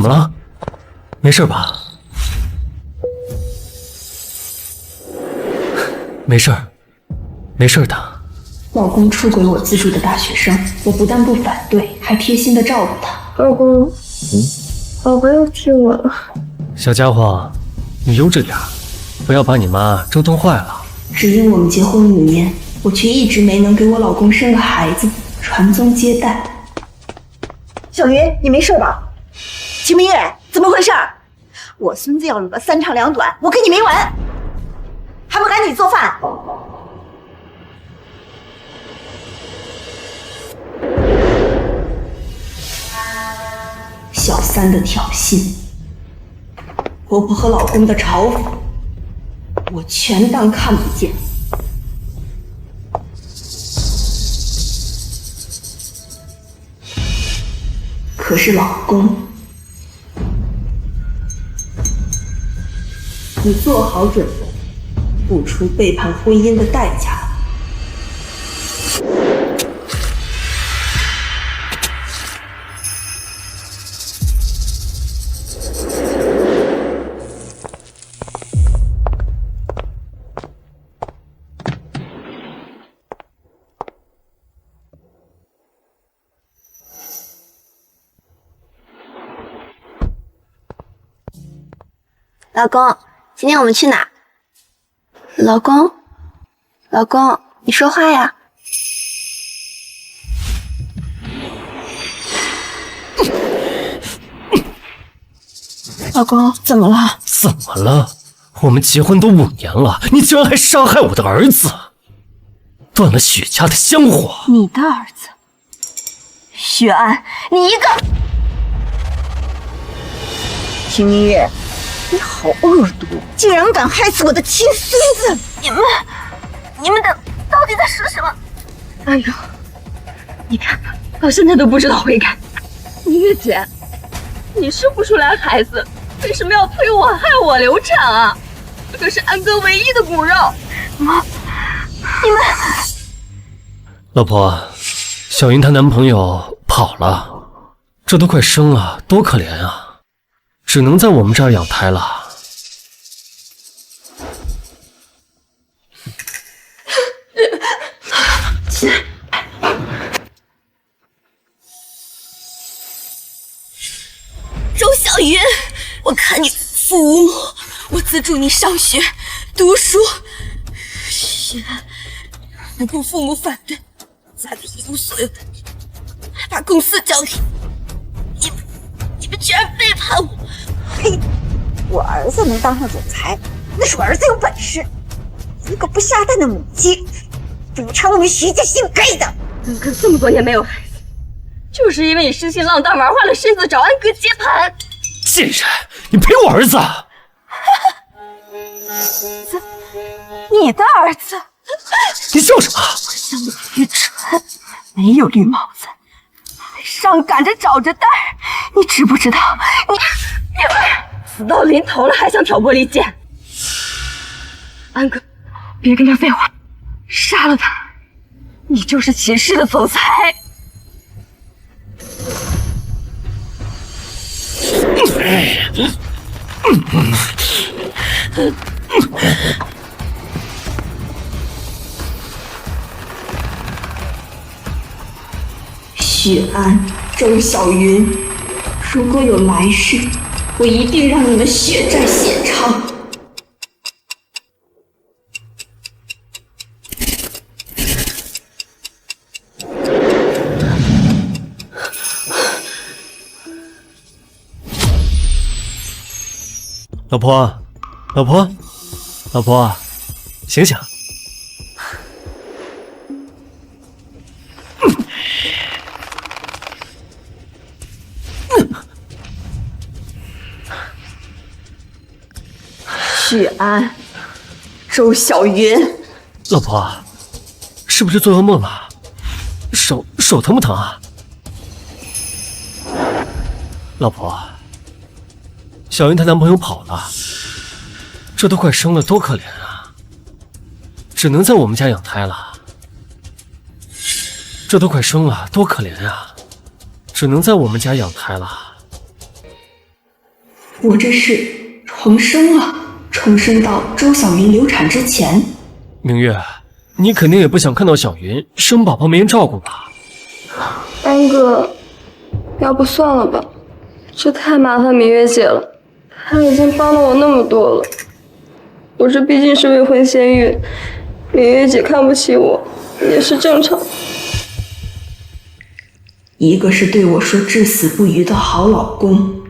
怎么了？没事吧？没事儿，没事的。老公出轨我资助的大学生，我不但不反对，还贴心的照顾他。老公，宝宝要听我了。小家伙，你悠着点儿，不要把你妈折腾坏了。只因我们结婚5年，我却一直没能给我老公生个孩子，传宗接代。小云，你没事吧？秦明月，怎么回事？我孙子要有个3长2短，我跟你没完！还不赶紧做饭！小三的挑衅，婆婆和老公的嘲讽，我全当看不见。可是老公，你做好准备，付出背叛婚姻的代价吧。老公，今天我们去哪？老公，老公，你说话呀！老公，怎么了？怎么了？我们结婚都5年了，你居然还伤害我的儿子，断了许家的香火。你的儿子，许安，你一个……秦明月，你好恶毒，竟然敢害死我的亲孙子！你们到底在说什么？安哥，你看吧，到现在都不知道悔改。明月姐，你生不出来孩子，为什么要推我害我流产啊？这可是安哥唯一的骨肉。你们，老婆，小云她男朋友跑了，这都快生了，多可怜啊！只能在我们这儿养胎了。周小云，我看你父无母，我资助你上学读书，许安不顾父母反对，家里一无所有的你，还把公司交给你们居然背叛我！嘿，我儿子能当上总裁，那是我儿子有本事。一个不下蛋的母鸡，补偿我们徐家姓该的。安哥这么多年没有孩子，就是因为你生性浪荡，玩坏了身子，找安哥接盘。贱人，你赔我儿子！你的儿子，你笑什么？像你愚蠢，没有绿帽子，还上赶着找着蛋儿，你知不知道？你死到临头了还想挑拨离间？安哥，别跟他废话，杀了他！你就是秦氏的总裁。许安、周小云，如果有来世，我一定让你们血债血偿。老婆，老婆，老婆，醒醒！许安、周小云，老婆，是不是做噩梦了？手疼不疼啊？老婆，小云她男朋友跑了，这都快生了，多可怜啊！只能在我们家养胎了。这都快生了，多可怜啊！只能在我们家养胎了。我这是重生了，重生到周小云流产之前。明月，你肯定也不想看到小云生宝宝没人照顾吧？安哥，要不算了吧，这太麻烦明月姐了。她已经帮了我那么多了，我这毕竟是未婚先孕，明月姐看不起我也是正常。一个是对我说至死不渝的好老公，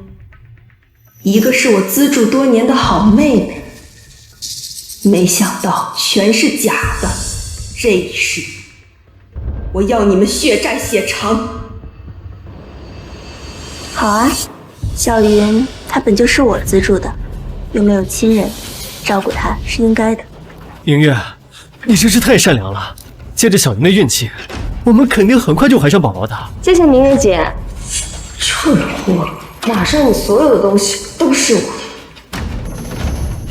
一个是我资助多年的好妹妹，没想到全是假的。这一世，我要你们血债血偿。好啊，小云她本就是我资助的，又没有亲人，照顾她是应该的。明月，你真是太善良了。借着小云的运气，我们肯定很快就怀上宝宝的。谢谢明月姐。蠢货，马上你所有的东西都是我的。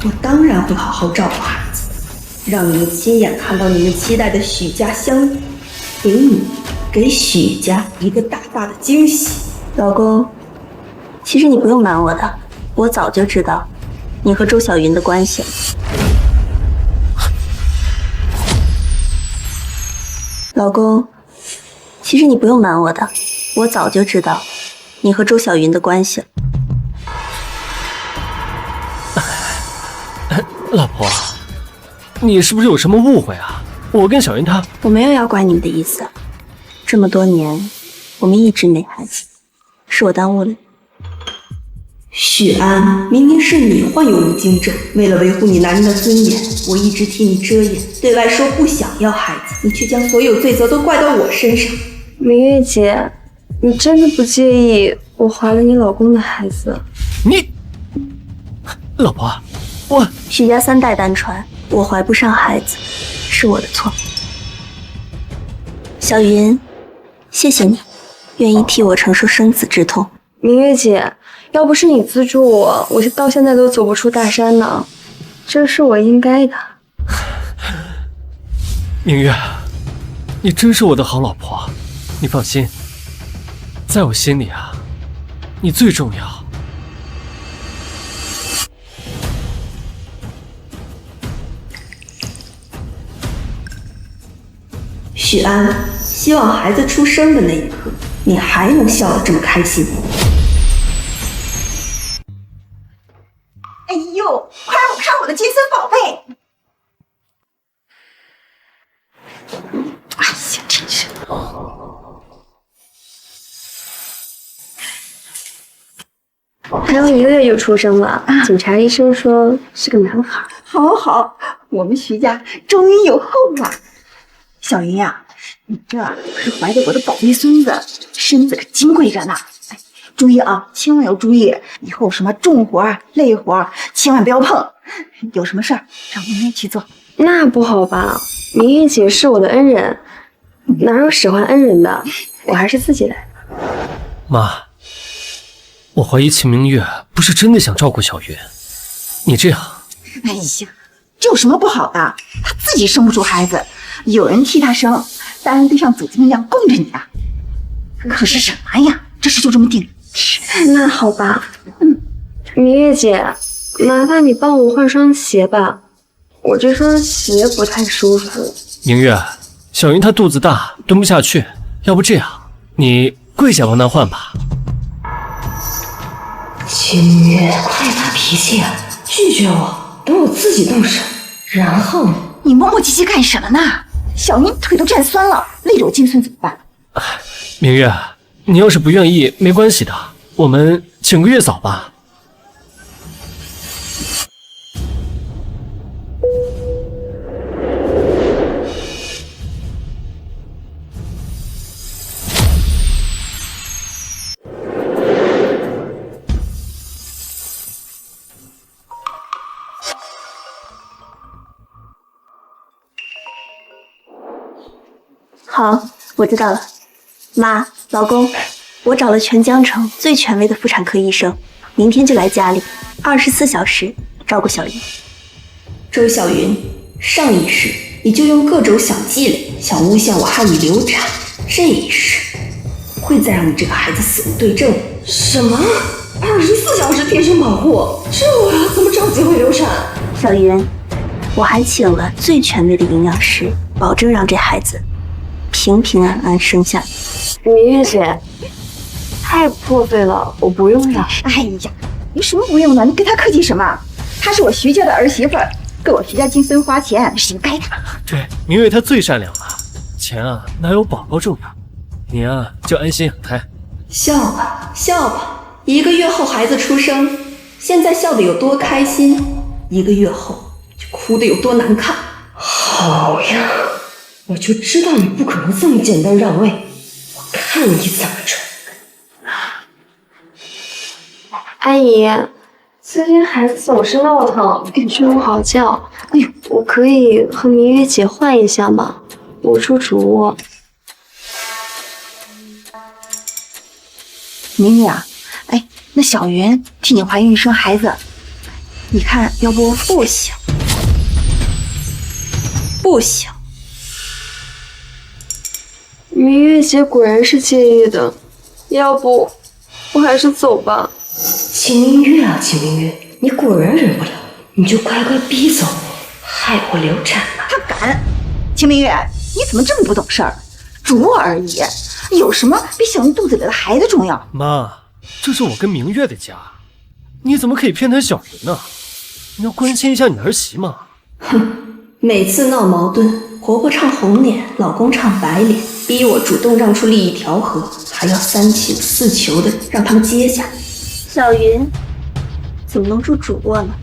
我当然会好好照顾孩子，让你们亲眼看到你们期待的许家相遇，给许家一个大大的惊喜。老公，其实你不用瞒我的，我早就知道你和周小云的关系了。老公，其实你不用瞒我的，我早就知道你和周小云的关系了。老婆，你是不是有什么误会啊？我跟小云她……我没有要管你们的意思，这么多年我们一直没孩子，是我耽误了你。许安，明明是你患有无精症，为了维护你男人的尊严，我一直替你遮掩，对外说不想要孩子，你却将所有罪责都怪到我身上。明月姐，你真的不介意我怀了你老公的孩子？你，老婆，我许家3代单传，我怀不上孩子，是我的错。小云，谢谢你，愿意替我承受生子之痛。明月姐，要不是你资助我，我到现在都走不出大山呢，这是我应该的。明月，你真是我的好老婆，你放心，在我心里啊，你最重要。许安，希望孩子出生的那一刻，你还能笑得这么开心。哎呦，快让我看我的金森宝贝！哎呀，真是。还有1个月就出生了，警察医生说是个男孩。好好，我们徐家终于有后了。小云呀，你这是怀着我的宝贝孙子，身子可金贵着呢。哎，注意啊，千万要注意，以后什么重活、累活，千万不要碰。有什么事儿让明月去做。那不好吧？明月姐是我的恩人，哪有使唤恩人的？我还是自己来。妈，我怀疑秦明月不是真的想照顾小云，你这样……哎呀，这有什么不好的？他自己生不出孩子，有人替他生，当然得像祖宗一样供着你啊。可是什么呀？这事就这么定。那好吧，明月姐，麻烦你帮我换双鞋吧，我这双鞋不太舒服。明月，小云她肚子大，蹲不下去，要不这样，你跪下帮她换吧。秦月太发脾气了，拒绝我，等我自己动手，然后你磨磨唧唧干什么呢？小云腿都站酸了，累着我金孙怎么办？明月，你要是不愿意，没关系的，我们请个月嫂吧。好，我知道了。妈，老公，我找了全江城最权威的妇产科医生，明天就来家里，24小时照顾小云。周小云，上一世你就用各种小伎俩想诬陷我害你流产，这一世会再让你这个孩子死无对证。什么？ 24小时贴身保护，这我要怎么找机会流产？小云，我还请了最权威的营养师，保证让这孩子平平安安生下来。明月姐，太破费了，我不用了。哎呀，你什么不用呢？你跟他客气什么？她是我徐家的儿媳妇儿，给我徐家金孙花钱是应该的。对，明月她最善良了，钱啊哪有宝宝重要？你啊就安心养胎。笑吧笑吧，1个月后孩子出生，现在笑得有多开心，1个月后就哭得有多难看。好呀，我就知道你不可能这么简单让位，我看你怎么着。阿姨，最近孩子总是闹腾，睡不好觉。哎呦，我可以和明月姐换一下吗？我住主卧。明月啊，哎，那小云替你怀孕生孩子，你看要不？不行，不行。明月姐果然是介意的，要不我还是走吧。秦明月啊，秦明月，你果然忍不了，你就乖乖逼走我，害我流产吧。他敢！秦明月，你怎么这么不懂事儿？主卧而已，有什么比小云肚子里的孩子重要？妈，这是我跟明月的家，你怎么可以偏袒小云呢？你要关心一下你儿媳嘛。哼，每次闹矛盾，婆婆唱红脸，老公唱白脸，逼我主动让出利益调和，还要3请4求的让他们接下。小云怎么能住主卧呢？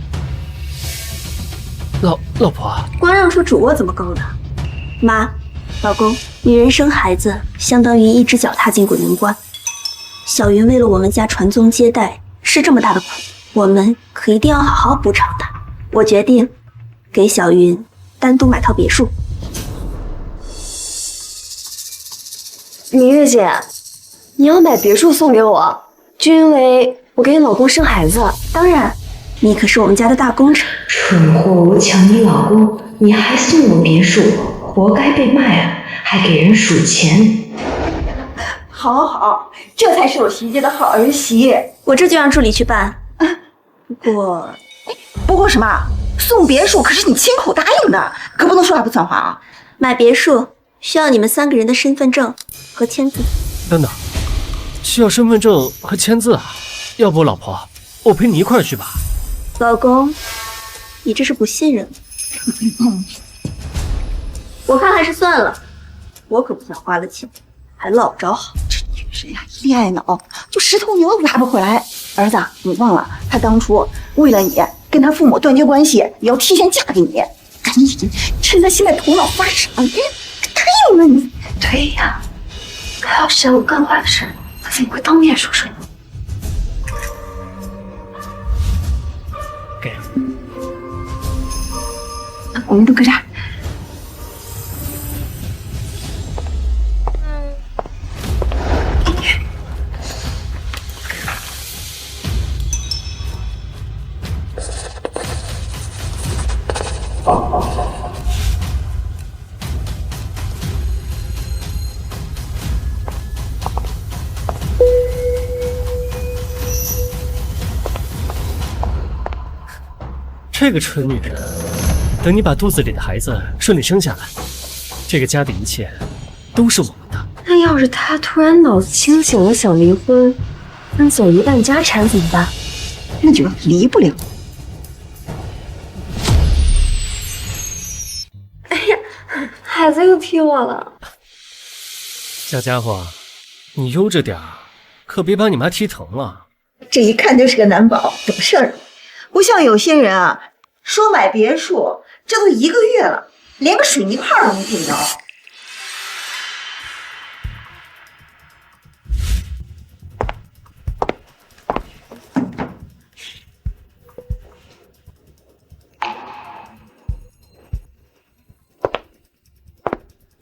老婆，光让出主卧怎么够呢？妈，老公，女人生孩子相当于一只脚踏进鬼门关。小云为了我们家传宗接代，吃这么大的苦，我们可一定要好好补偿她。我决定给小云单独买套别墅。明月姐，你要买别墅送给我，就因为我给你老公生孩子？当然，你可是我们家的大功臣。蠢货，我抢你老公，你还送我别墅，活该被卖啊！还给人数钱。好好，这才是我徐家的好儿媳。我这就让助理去办。不过什么？送别墅可是你亲口答应的，可不能说话不算话啊！买别墅需要你们3个人的身份证和签字。等等，需要身份证和签字啊？要不老婆，我陪你一块儿去吧。老公，你这是不信任我看还是算了，我可不想花了钱还落着好。这女人呀，恋爱脑，就10头牛都拉不回来。儿子，你忘了她当初为了你跟她父母断绝关系，也要提前嫁给你，赶紧趁她现在头脑发傻，答应了你。对呀，他要是让我干坏事，他怎么会当面说出来？给，我们都搁这儿。这个蠢女人，等你把肚子里的孩子顺利生下来，这个家的一切都是我们的。那要是他突然脑子清醒了，想离婚，分走一半家产怎么办？那就离不了。哎呀，孩子又踢我了。小家伙，你悠着点儿，可别把你妈踢疼了。这一看就是个男宝，懂事儿。不像有些人啊，说买别墅，这都1个月了，连个水泥块都没见着。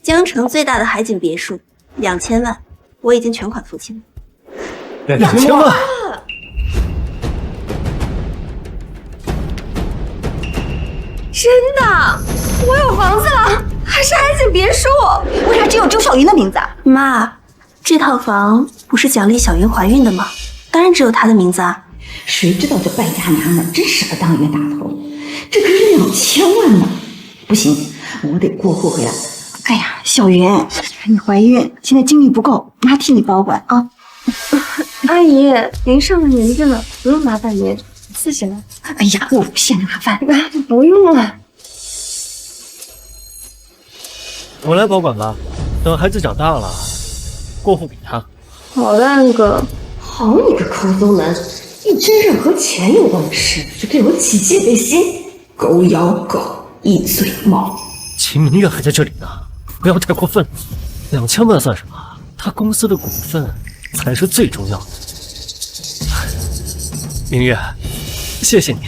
江城最大的海景别墅，2000万，我已经全款付清了。 2000万！真的，我有房子了，还是海景别墅。为啥只有周小云的名字啊？妈，这套房不是奖励小云怀孕的吗？当然只有他的名字啊。谁知道这败家娘们真是个当冤大头，这可是2000万呢！不行，我得过户回来。哎呀，小云，你怀孕，现在精力不够，妈替你保管啊。阿姨，您上了年纪了，不用麻烦您，谢谢了。哎呀，我不嫌麻烦，不用了。我来保管吧，等孩子长大了，过户给他。好烂个！好你个抠搜男，一真是和钱有关的事就给我起戒备心，狗咬狗，一嘴毛。秦明月还在这里呢，不要太过分了。2000万算什么？他公司的股份才是最重要的。明月，谢谢你，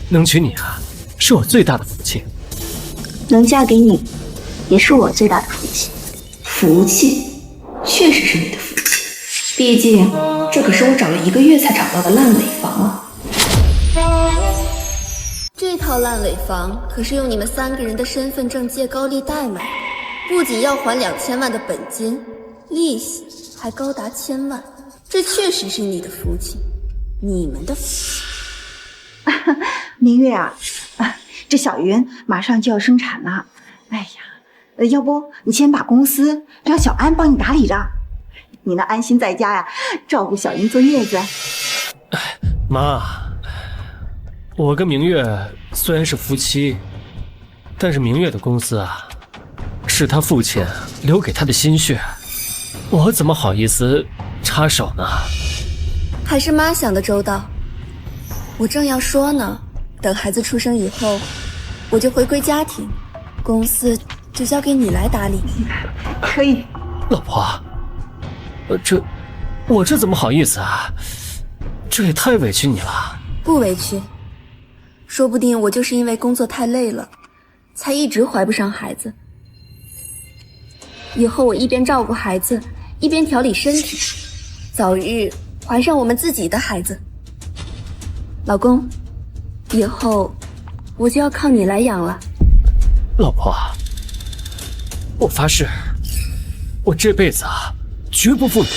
能娶你啊，是我最大的福气。能嫁给你，也是我最大的福气。福气，确实是你的福气。毕竟，这可是我找了1个月才找到的烂尾房啊！这套烂尾房可是用你们3个人的身份证借高利贷买的，不仅要还2000万的本金，利息还高达1000万。这确实是你的福气，你们的福气。明月啊，这小云马上就要生产了。哎呀，要不你先把公司让小安帮你打理着，你能安心在家呀，照顾小云坐月子。妈，我跟明月虽然是夫妻，但是明月的公司啊，是他父亲留给他的心血，我怎么好意思插手呢？还是妈想的周到。我正要说呢，等孩子出生以后，我就回归家庭，公司就交给你来打理。可以。老婆，我这怎么好意思啊？这也太委屈你了。不委屈，说不定我就是因为工作太累了，才一直怀不上孩子。以后我一边照顾孩子，一边调理身体，早日怀上我们自己的孩子。老公，以后我就要靠你来养了。老婆，我发誓，我这辈子啊，绝不负你。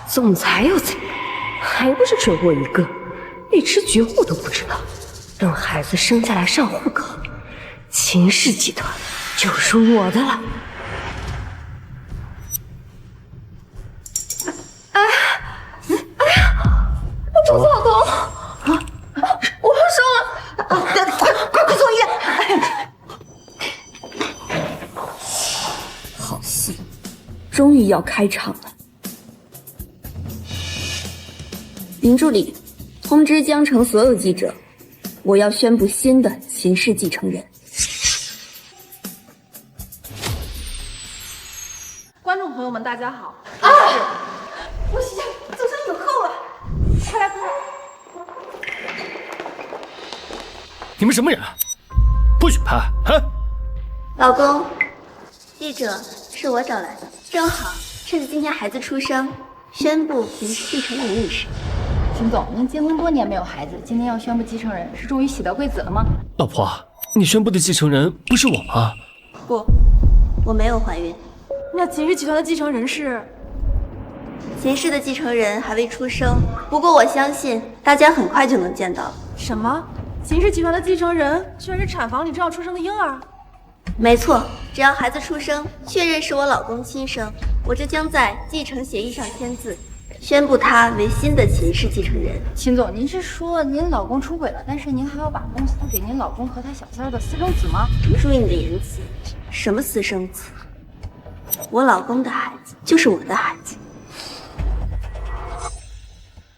总裁又怎样？还不是只我一个，连吃绝户都不知道。等孩子生下来上户口，秦氏集团就属我的了。主子老公，我要生了！快送医院！好戏，终于要开场了。林助理，通知江城所有记者，我要宣布新的秦氏继承人。观众朋友们，大家好！我喜家总算有后了，快来！你们什么人？不许拍！啊！老公，记者是我找来的，正好趁着今天孩子出生，宣布您是继承人一事。秦总，您结婚多年没有孩子，今天要宣布继承人，是终于喜得贵子了吗？老婆，你宣布的继承人不是我吗？不，我没有怀孕。那秦氏集团的继承人是？秦氏的继承人还未出生，不过我相信大家很快就能见到。什么？秦氏集团的继承人居然是产房里正要出生的婴儿？没错，只要孩子出生，确认是我老公亲生，我就将在继承协议上签字，宣布他为新的秦氏继承人。秦总，您是说您老公出轨了，但是您还要把公司给您老公和他小三的私生子吗？注意你的言辞，什么私生子？我老公的孩子就是我的孩子。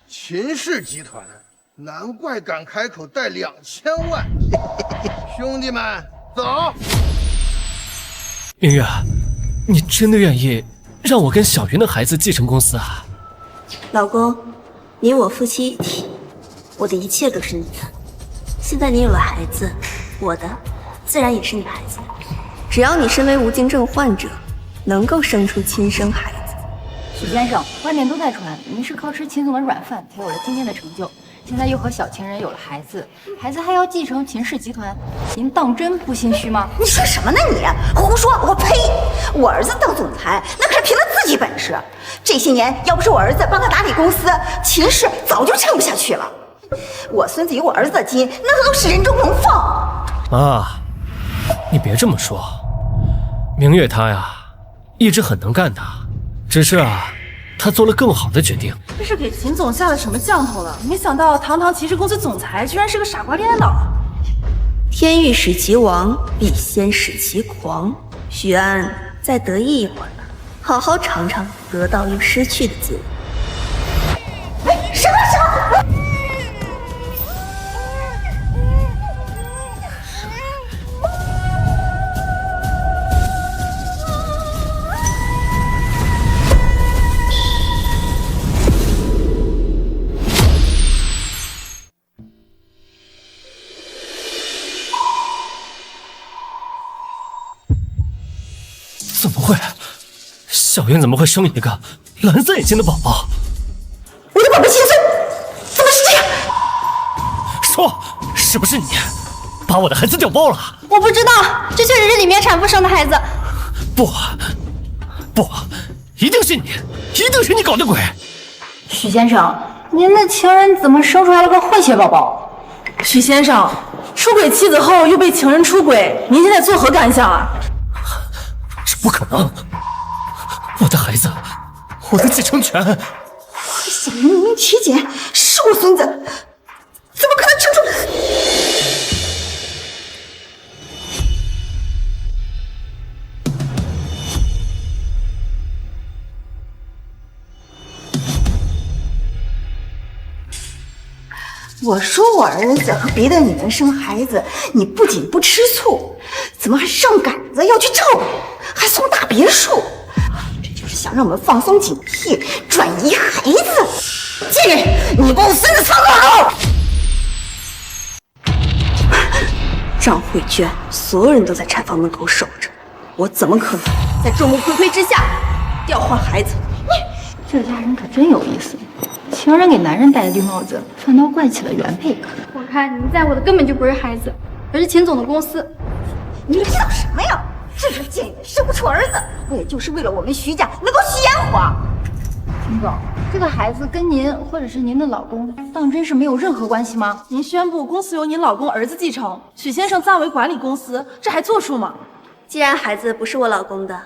秦氏集团，难怪敢开口贷2000万。兄弟们，走！明月，你真的愿意让我跟小云的孩子继承公司啊？老公，你我夫妻一体，我的一切都是你的。现在你有了孩子，我的自然也是你孩子。只要你身为无精症患者，能够生出亲生孩子。许先生，外面都在传您是靠吃秦总的软饭才有了今天的成就。现在又和小情人有了孩子，孩子还要继承秦氏集团，您当真不心虚吗？你说什么呢你？胡说！我呸！我儿子当总裁那可是凭他自己本事。这些年要不是我儿子帮他打理公司，秦氏早就撑不下去了。我孙子有我儿子的基因，那都是人中龙凤。妈，你别这么说，明月她呀，一直很能干的，只是她做了更好的决定。这是给秦总下了什么降头了？没想到堂堂骑士公司总裁居然是个傻瓜颠倒。天欲使其亡，必先使其狂。许安，再得意一会儿吧，好好尝尝得到又失去的滋味。什么？怎么会？小云怎么会生一个蓝色眼睛的宝宝？我的宝贝亲孙，怎么是这样？说，是不是你把我的孩子调包了？我不知道，这确实是里面产妇生的孩子。不，一定是你，一定是你搞的鬼！许先生，您的情人怎么生出来了个混血宝宝？许先生，出轨妻子后又被情人出轨，您现在作何感想啊？这不可能！我的孩子，我的继承权！小云明明体检是我孙子，怎么可能生出？我说我儿子和别的女人生孩子，你不仅不吃醋，怎么还上杆子要去照顾，还送大别墅？这就是想让我们放松警惕，转移孩子。贱人，你把我孙子藏哪儿？张慧娟，所有人都在产房门口守着，我怎么可能在众目睽睽之下调换孩子？这家人可真有意思，情人给男人戴绿帽子，反倒怪起了原配。我看你们在乎的根本就不是孩子，而是秦总的公司。你们知道什么呀？这个贱人生不出儿子，我也就是为了我们徐家能够续烟火。秦总，这个孩子跟您或者是您的老公，当真是没有任何关系吗？您宣布公司由您老公儿子继承，许先生暂为管理公司，这还作数吗？既然孩子不是我老公的，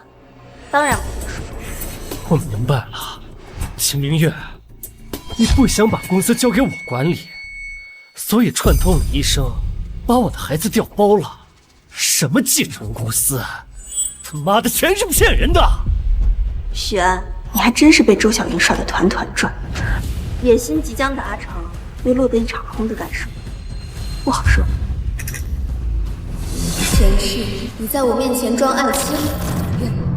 当然不作数。我明白了，秦明月，你不想把公司交给我管理，所以串通了医生，把我的孩子调包了。什么继承公司，他妈的全是骗人的！许安，你还真是被周小云耍得团团转，野心即将达成，又落得一场空的感受，不好说。前世你在我面前装爱妻，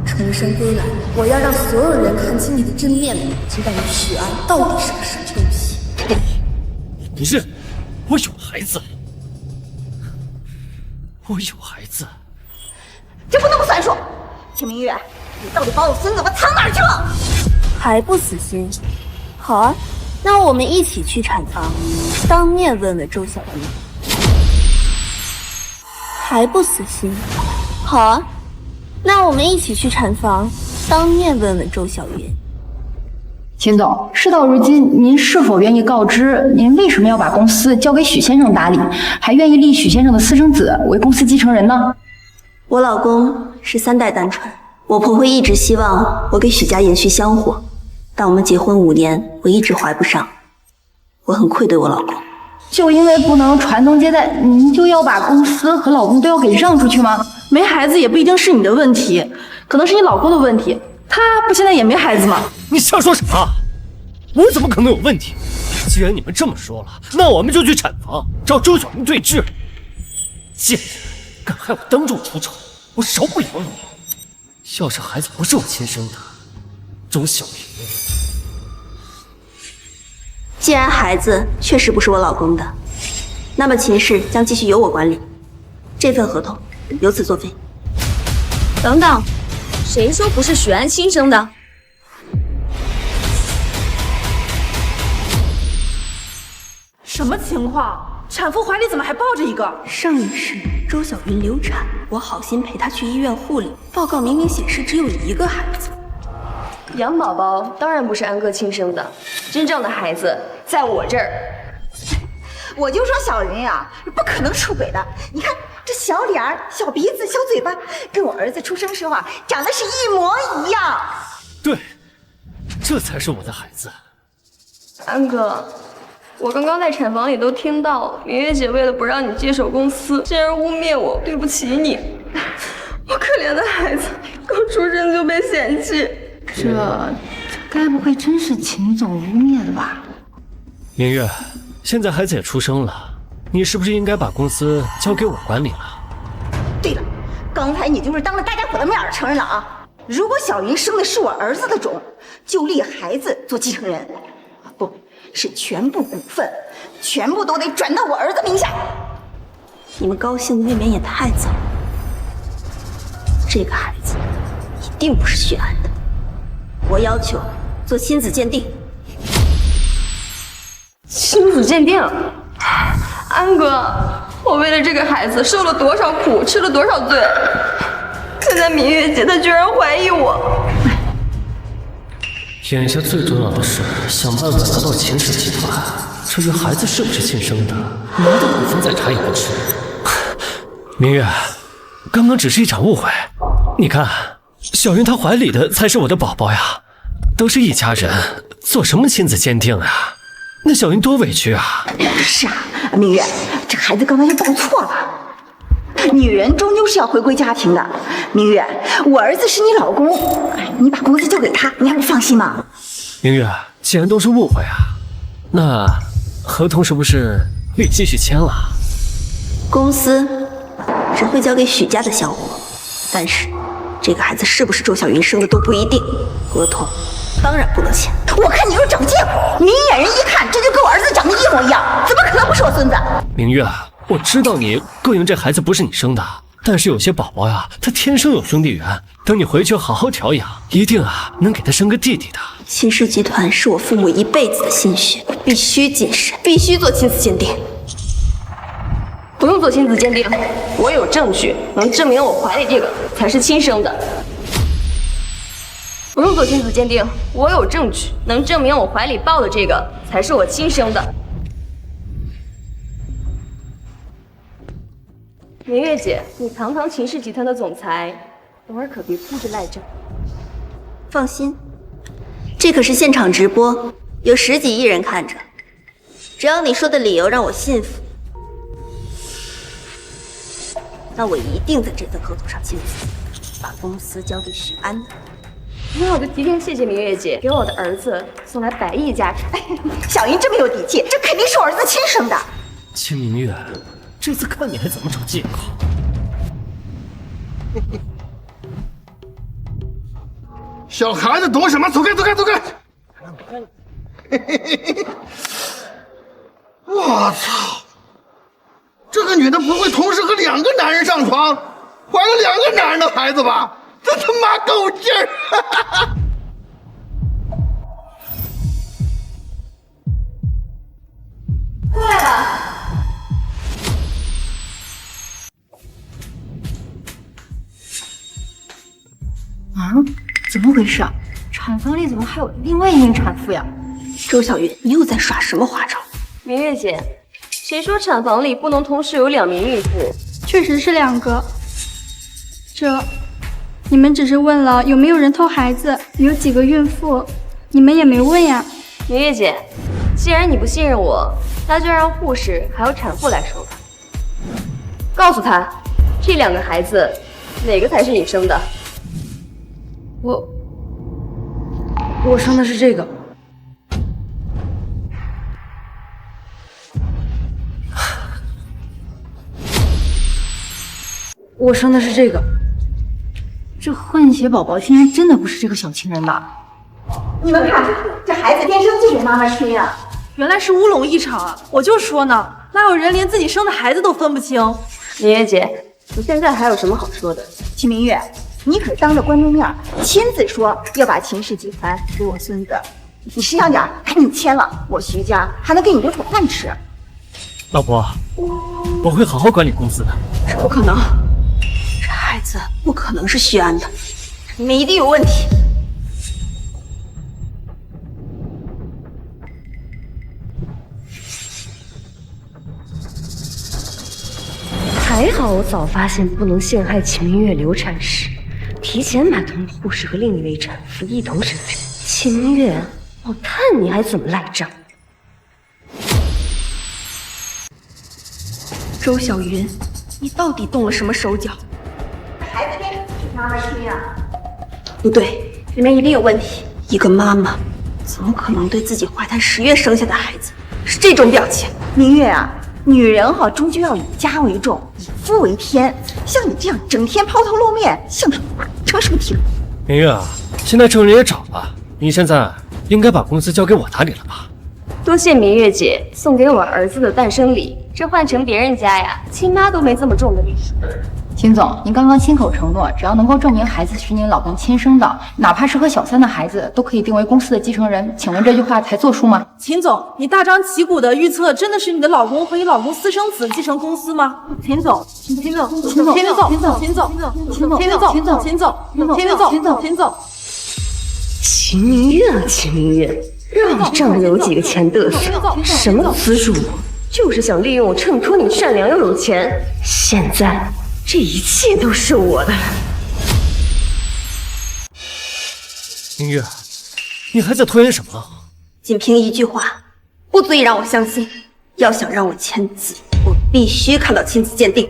重生归来，我要让所有人看清你的真面目，知道你许安到底是个什么东西。不是，我有孩子，我有孩子，这不能不算数。秦明月，你到底把我孙子藏哪儿去了？还不死心？好啊，那我们一起去产房，当面问问周小云。还不死心？好啊，那我们一起去产房，当面问问周小云。秦总，事到如今，您是否愿意告知您为什么要把公司交给许先生打理，还愿意立许先生的私生子为公司继承人呢？我老公是3代单传，我婆婆一直希望我给许家延续香火，但我们结婚5年，我一直怀不上，我很愧对我老公。就因为不能传宗接代，您就要把公司和老公都要给让出去吗？没孩子也不一定是你的问题，可能是你老公的问题。他不现在也没孩子吗？你瞎说什么？我怎么可能有问题？既然你们这么说了，那我们就去产房找周小云对质。贱人，敢害我当众出丑，我饶不了你！要是孩子不是我亲生的，周小云，既然孩子确实不是我老公的，那么秦氏将继续由我管理，这份合同由此作废。等等，谁说不是许安亲生的？什么情况？产妇怀里怎么还抱着一个？上一世周小云流产，我好心陪她去医院护理，报告明明显示只有一个孩子。杨宝宝当然不是安哥亲生的，真正的孩子在我这儿。我就说小云呀，不可能出轨的。你看这小脸儿、小鼻子、小嘴巴，跟我儿子出生时候啊长得是一模一样。对，这才是我的孩子。安哥，我刚刚在产房里都听到明月姐为了不让你接手公司，竟然污蔑我对不起你。我可怜的孩子刚出生就被嫌弃，这该不会真是秦总污蔑的吧？明月，现在孩子也出生了，你是不是应该把公司交给我管理了？对了，刚才你就是当着大家伙的面承认了啊！如果小云生的是我儿子的种，就立孩子做继承人，不是全部股份，全部都得转到我儿子名下。你们高兴的未免也太早了。这个孩子一定不是许安的，我要求做亲子鉴定。亲子鉴定，安哥，我为了这个孩子受了多少苦，吃了多少罪，现在明月姐她居然怀疑我。眼下最重要的是想办法拿到秦氏集团，至于孩子是不是亲生的，拿到股份再查也不迟。明月，刚刚只是一场误会，你看，小云她怀里的才是我的宝宝呀，都是一家人，做什么亲子鉴定啊？那小云多委屈啊！是啊，明月，这孩子刚才就报错了。女人终究是要回归家庭的。明月，我儿子是你老公，你把公司交给他，你还不放心吗？明月，既然都是误会啊，那合同是不是可以继续签了？公司只会交给许家的小伙，但是这个孩子是不是周小云生的都不一定，合同当然不能签。我看你又找借口，明眼人一看，这就跟我儿子长得一模一样，怎么可能不是我孙子？明月，我知道你膈应这孩子不是你生的，但是有些宝宝呀，他天生有兄弟缘，等你回去好好调养，一定啊能给他生个弟弟的。秦氏集团是我父母一辈子的心血，必须谨慎，必须做亲子鉴定。不用做亲子鉴定，我有证据能证明我怀里这个才是亲生的。不用做亲子鉴定，我有证据能证明我怀里抱的这个才是我亲生的。明月姐，你堂堂秦氏集团的总裁，等会儿可别哭着赖账。放心，这可是现场直播，有10几亿人看着，只要你说的理由让我信服，那我一定在这份合同上签字，把公司交给许安的。那我就提前谢谢明月姐给我的儿子送来100亿家产。小云这么有底气，这肯定是我儿子亲生的。秦明月，这次看你还怎么找借口。小孩子懂什么？走开，走开，走开！我操！这个女的不会同时和2个男人上床，怀了2个男人的孩子吧？这他妈够劲儿！过来吧。啊，怎么回事？产房里怎么还有另外一名产妇呀？周小云，你又在耍什么花招？明月姐，谁说产房里不能同时有2名孕妇？确实是2个。你们只是问了有没有人偷孩子，有几个孕妇，你们也没问呀。明月姐，既然你不信任我，那就让护士还有产妇来说吧。告诉他，这2个孩子哪个才是你生的？我生的是这个。我生的是这个。这混血宝宝竟然真的不是这个小情人的。你们看，这孩子天生就给妈妈亲啊！原来是乌龙一场啊！我就说呢，哪有人连自己生的孩子都分不清？明月姐，你现在还有什么好说的？秦明月，你可是当着观众面亲自说要把秦氏集团给我孙子，你识相点，赶紧签了，我徐家还能给你留口饭吃。老婆，我会好好管理公司的。这不可能，这孩子不可能是徐安的，里面一定有问题。还好我早发现不能陷害秦明月流产时，提前买通护士和另一位产妇一同生产。秦明月，我看你还怎么赖账！周小云，你到底动了什么手脚？孩子边是妈妈亲啊？不对，里面一定有问题。一个妈妈怎么可能对自己怀胎10月生下的孩子是这种表情？明月啊，女人终究要以家为重，以夫为天。像你这样整天抛头露面，像什么？成什么体统？明月啊，现在证人也找了，你现在应该把公司交给我打理了吧？多谢明月姐送给我儿子的诞生礼，这换成别人家呀，亲妈都没这么重的礼数。秦总，您刚刚亲口承诺，只要能够证明孩子是您老公亲生的，哪怕是和小三的孩子，都可以定为公司的继承人。请问这句话才作数吗？秦总，你大张旗鼓的预测，真的是你的老公和你老公私生子继承公司吗？秦总，秦总，秦总，秦总，秦总，秦总，秦总，秦总，秦总，秦总，秦总，秦总，秦总。秦明月啊，秦明月，让你仗着有几个钱嘚瑟，什么资助我，就是想利用我衬托你善良又有钱。现在这一切都是我的。明月，你还在拖延什么？仅凭一句话，不足以让我相信。要想让我签字，我必须看到亲子鉴定。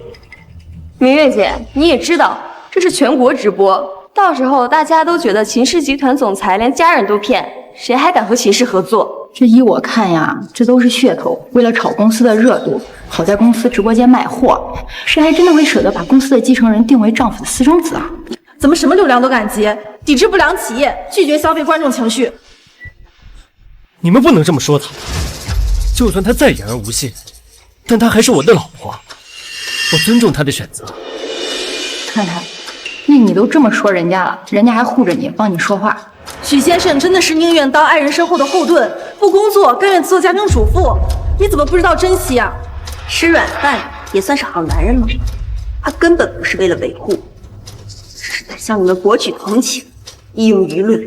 明月姐，你也知道这是全国直播，到时候大家都觉得秦氏集团总裁连家人都骗，谁还敢和秦氏合作？这依我看呀，这都是噱头，为了炒公司的热度。好在公司直播间卖货，谁还真的会舍得把公司的继承人定为丈夫的私生子啊？怎么什么流量都敢接？抵制不良企业，拒绝消费观众情绪。你们不能这么说她，就算她再言而无信，但她还是我的老婆，我尊重她的选择。看看，你都这么说人家了，人家还护着你，帮你说话。许先生真的是宁愿当爱人身后的后盾，不工作甘愿做家庭主妇，你怎么不知道珍惜啊？吃软饭也算是好男人吗？他根本不是为了维护，只是在向你们博取同情，利用舆论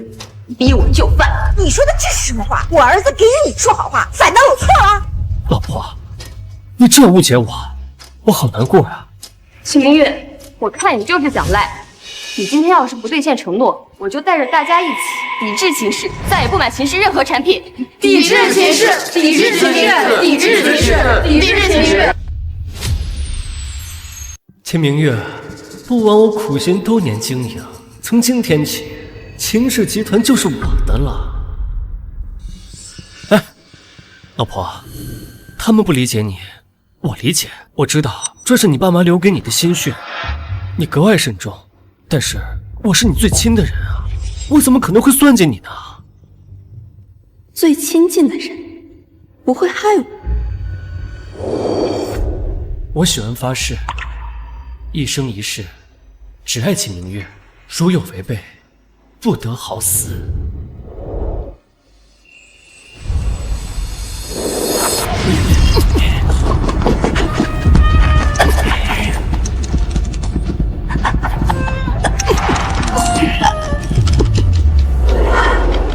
逼我就范。你说的这是什么话？我儿子给你说好话，反倒我错了？老婆，你这样误解我，我好难过呀。秦明月，我看你就是想赖。你今天要是不兑现承诺，我就带着大家一起抵制秦氏，再也不买秦氏任何产品。抵制秦氏，抵制秦月，抵制秦氏，抵制秦月。秦明月，不枉我苦心多年经营，从今天起，秦氏集团就是我的了。哎，老婆，他们不理解你，我理解，我知道这是你爸妈留给你的心血，你格外慎重。但是我是你最亲的人啊，我怎么可能会算计你呢？最亲近的人不会害我。我许恩发誓，一生一世只爱秦明月，如有违背，不得好死。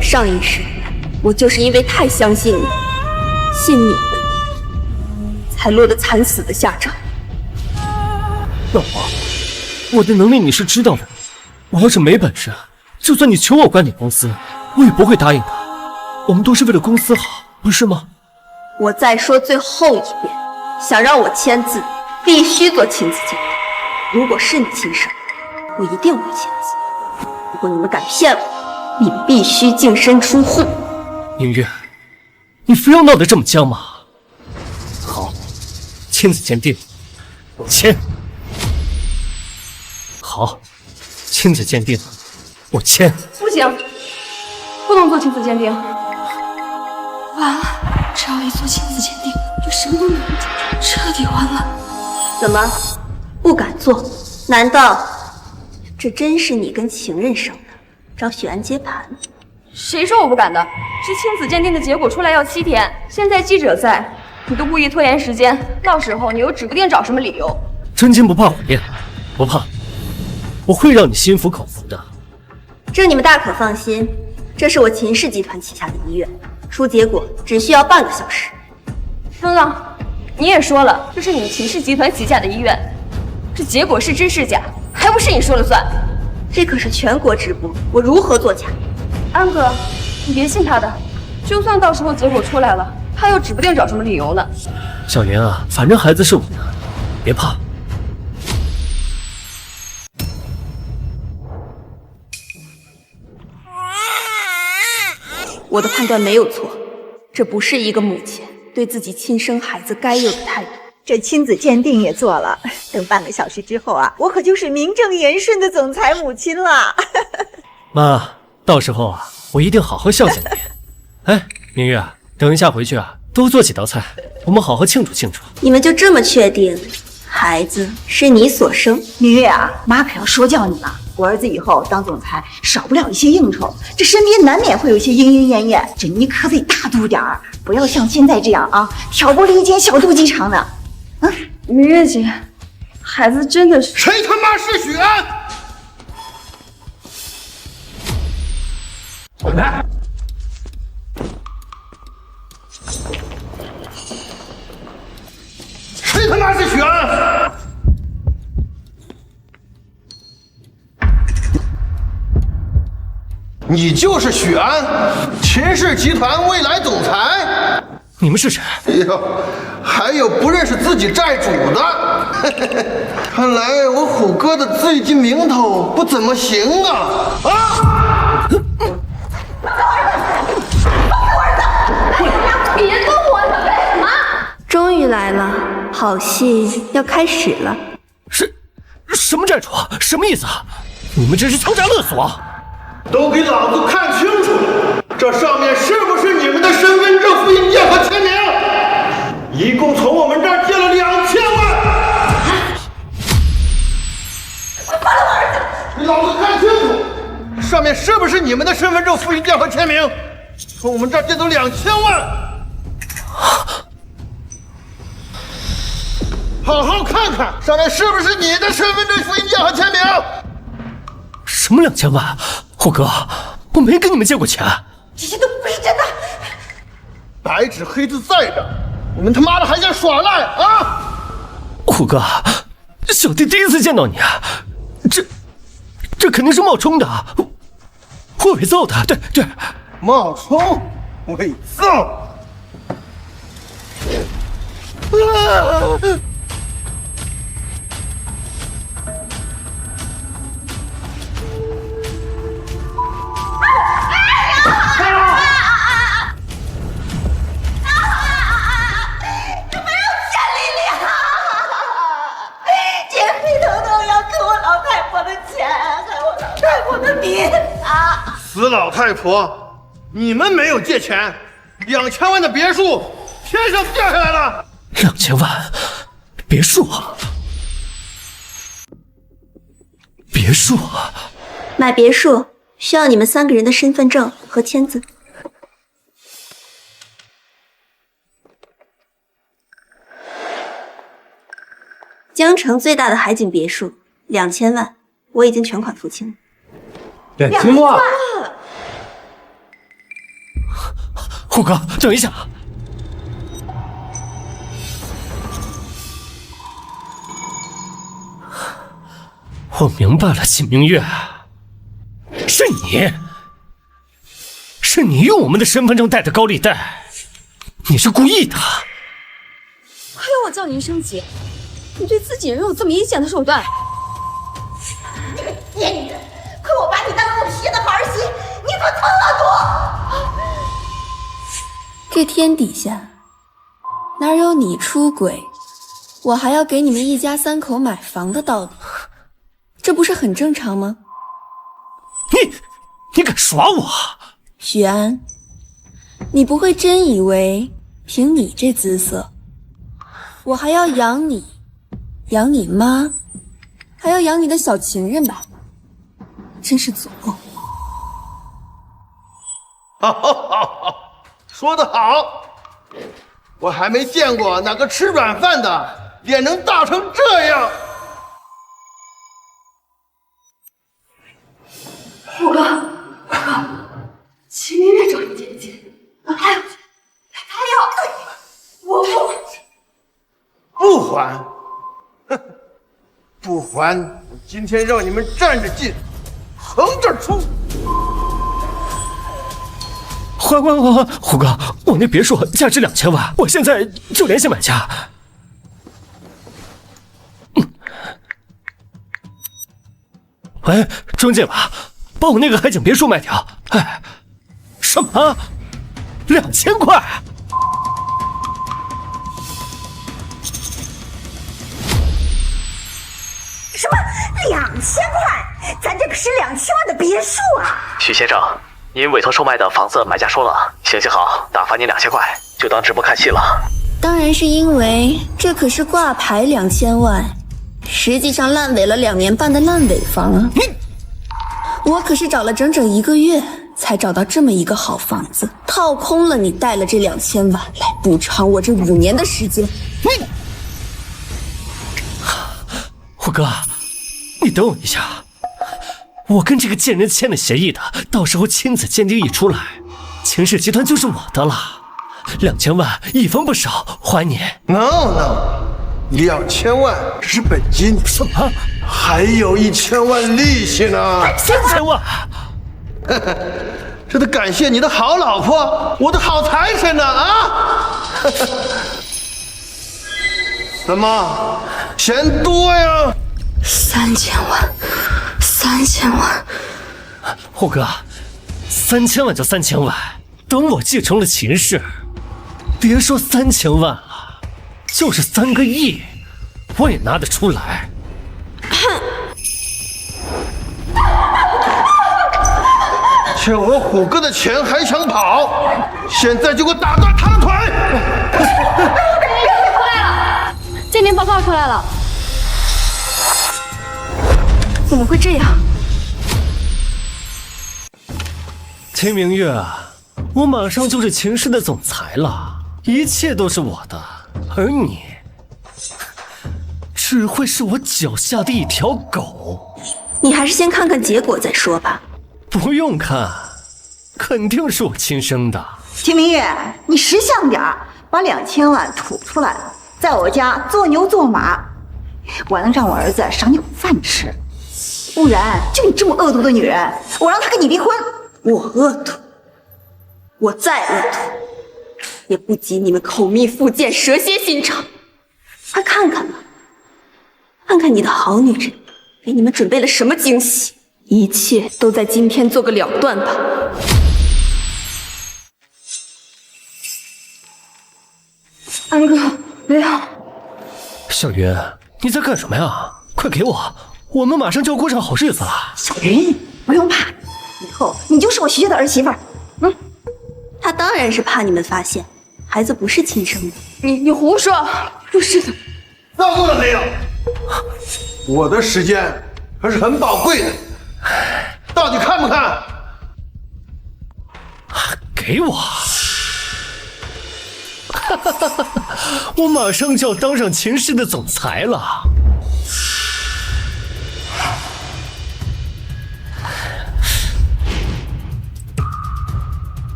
上一世，我就是因为太相信你，信你，才落得惨死的下场。老婆，我的能力你是知道的，我要是没本事，就算你求我管理公司，我也不会答应的。我们都是为了公司好，不是吗？我再说最后一遍，想让我签字，必须做亲子鉴定。如果是你亲生，我一定会签字。如果你们敢骗我，你必须净身出户。明月，你非要闹得这么僵吗？好，亲子鉴定，我签。好，亲子鉴定，我签。不行，不能做亲子鉴定。完了，只要一做亲子鉴定，就什么都瞒不住，彻底完了。怎么，不敢做？难道这真是你跟情人生的？找许安接盘？谁说我不敢的？这亲子鉴定的结果出来要7天，现在记者在，你都故意拖延时间，到时候你又指不定找什么理由。真金不怕火炼，不怕，我会让你心服口服的。这你们大可放心，这是我秦氏集团旗下的医院，出结果只需要半个小时。等等，你也说了，这是你们秦氏集团旗下的医院，这结果是真是假，还不是你说了算？这可是全国直播，我如何作假？安哥，你别信他的，就算到时候结果出来了，他又指不定找什么理由呢。小云啊，反正孩子是我的，别怕。我的判断没有错，这不是一个母亲对自己亲生孩子该有的态度。这亲子鉴定也做了，等半个小时之后啊，我可就是名正言顺的总裁母亲了。妈，到时候啊，我一定好好孝敬你。哎，明月，等一下回去啊，多做几道菜，我们好好庆祝庆祝。你们就这么确定孩子是你所生？明月啊，妈可要说教你了。我儿子以后当总裁，少不了一些应酬，这身边难免会有一些莺莺燕燕，这你可得大度点儿，不要像现在这样啊，挑拨离间、小肚鸡肠的。明月姐，孩子真的是……谁他妈是许安？来，谁他妈是许安？你就是许安，秦氏集团未来总裁。你们是谁？哎呦，还有不认识自己债主的，看来我虎哥的最近名头不怎么行啊！啊！别动我，他干什么？终于来了，好戏要开始了。什么债主？什么意思啊？你们这是敲诈勒索！都给老子看清楚，这上面是不是你们的身份证复印件和签名？一共从我们这儿借了2000万。快放了我儿子！给老子看清楚，上面是不是你们的身份证复印件和签名？从我们这儿借走2000万。好好看看，上面是不是你的身份证复印件和签名？什么2000万？虎哥，我没跟你们借过钱，这些都不是真的。白纸黑字在这，你们他妈的还想耍赖啊！虎哥，小弟第一次见到你，这肯定是冒充的，我伪造的，对，冒充，伪造。死老太婆，你们没有借钱，2000万的别墅天上掉下来了。2000万，别墅啊！别墅啊！买别墅需要你们3个人的身份证和签字。江城最大的海景别墅，2000万，我已经全款付清了。2000万！虎哥，等一下。我明白了，秦明月，是你用我们的身份证贷的高利贷，你是故意的。还有我叫您一声姐，你对自己人有这么阴险的手段？你个贱人！可我把你当我皮的儿媳，你可吞了毒！这天底下哪有你出轨，我还要给你们一家3口买房的道理？这不是很正常吗？你敢耍我？许安，你不会真以为凭你这姿色，我还要养你，养你妈，还要养你的小情人吧？真是足够。好，说得好。我还没见过哪个吃软饭的脸能大成这样。虎哥，秦明月找你姐姐，他要，我不还，哼，不还！我今天让你们站着进，横着出。还！虎哥，我那别墅价值2000万，我现在就联系买家。喂，中介吧，把我那个海景别墅卖掉。哎，什么？2000块？什么2000块？咱这可是2000万的别墅啊！许先生，您委托售卖的房子买家说了，行情好，打发您2000块，就当直播看戏了。当然是因为这可是挂牌2000万，实际上烂尾了2年半的烂尾房啊！我可是找了整整1个月才找到这么一个好房子，套空了你带了这2000万来补偿我这5年的时间。虎哥，你等我一下，我跟这个贱人签了协议的，到时候亲子鉴定一出来，秦氏集团就是我的了。2000万一分不少，还你。No，2000万只是本金，什么？还有1000万利息呢？3000万！这得感谢你的好老婆，我的好财神呢啊！怎么嫌多呀？3000万！虎哥，3000万就3000万，等我继承了秦氏，别说3000万了，就是3个亿，我也拿得出来。欠我虎哥的钱还想跑？现在就给我打断他的腿！出来了，鉴定报告出来了。怎么会这样？秦明月，我马上就是秦氏的总裁了，一切都是我的，而你只会是我脚下的一条狗。你还是先看看结果再说吧。不用看，肯定是我亲生的。秦明月，你识相点儿，把2000万吐出来了，在我家做牛做马，我能让我儿子赏你口饭吃。不然，就你这么恶毒的女人，我让他跟你离婚。我恶毒，我再恶毒，也不及你们口蜜腹剑、蛇蝎心肠。快看看吧，看看你的好女人给你们准备了什么惊喜，一切都在今天做个了断吧。安哥，不要！小云，你在干什么呀？快给我，我们马上就要过上好日子了。小云，不用怕，以后你就是我徐家的儿媳妇儿。他当然是怕你们发现孩子不是亲生的。你胡说，不是的。闹够了没有？我的时间还是很宝贵的，到底看不看？给我！我马上就要当上秦氏的总裁了。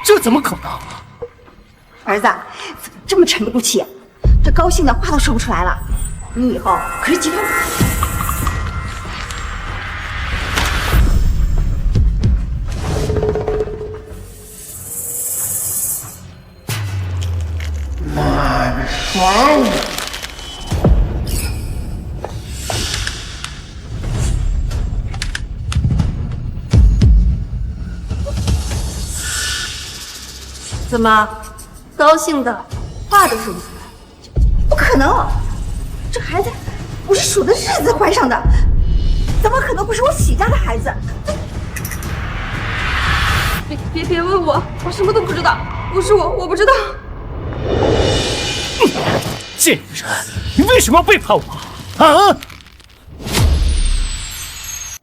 这怎么可能？儿子，怎么这么沉不住气？这高兴的话都说不出来了。你以后可是集团。爽！怎么，高兴的话都说不出来？不可能，这孩子我是数的日子怀上的，怎么可能会是我许家的孩子？别问我，我什么都不知道，不是我不知道。贱人，你为什么要背叛我啊？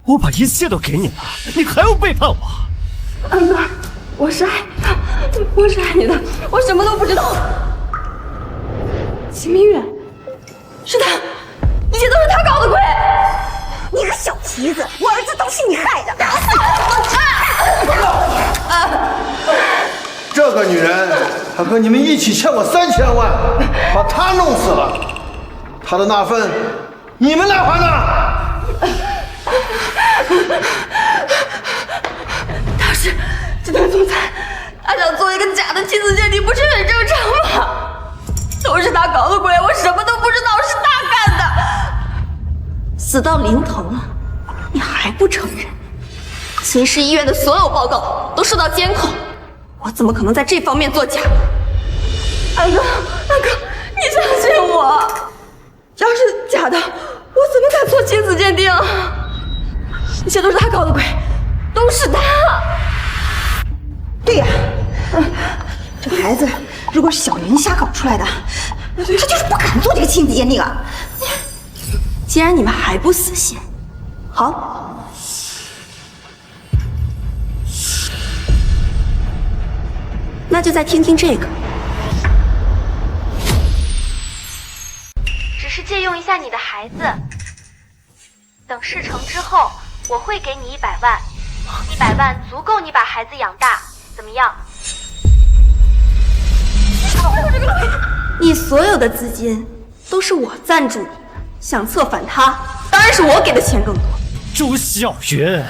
我把一切都给你了，你还要背叛我？安哥，我是爱你的，我什么都不知道。秦明月，是他，一切都是他搞的鬼！你个小蹄子，我儿子都是你害的！这个女人还和你们一起欠我3000万，把她弄死了，她的那份你们来还呢？他是集团总裁，他想做一个假的亲子鉴定，不是很正常吗？都是他搞的鬼，我什么都不知道，是他干的。死到临头了，你还不承认？秦氏医院的所有报告都受到监控，我怎么可能在这方面作假？安哥，你相信我，要是假的，我怎么敢做亲子鉴定？一切都是他搞的鬼，都是他。对呀，这孩子如果是小云瞎搞出来的，他就是不敢做这个亲子鉴定啊。既然你们还不死心，好，那就再听听这个。只是借用一下你的孩子，等事成之后，我会给你100万，100万足够你把孩子养大，怎么样？你所有的资金都是我赞助你，想策反他，当然是我给的钱更多。周小云，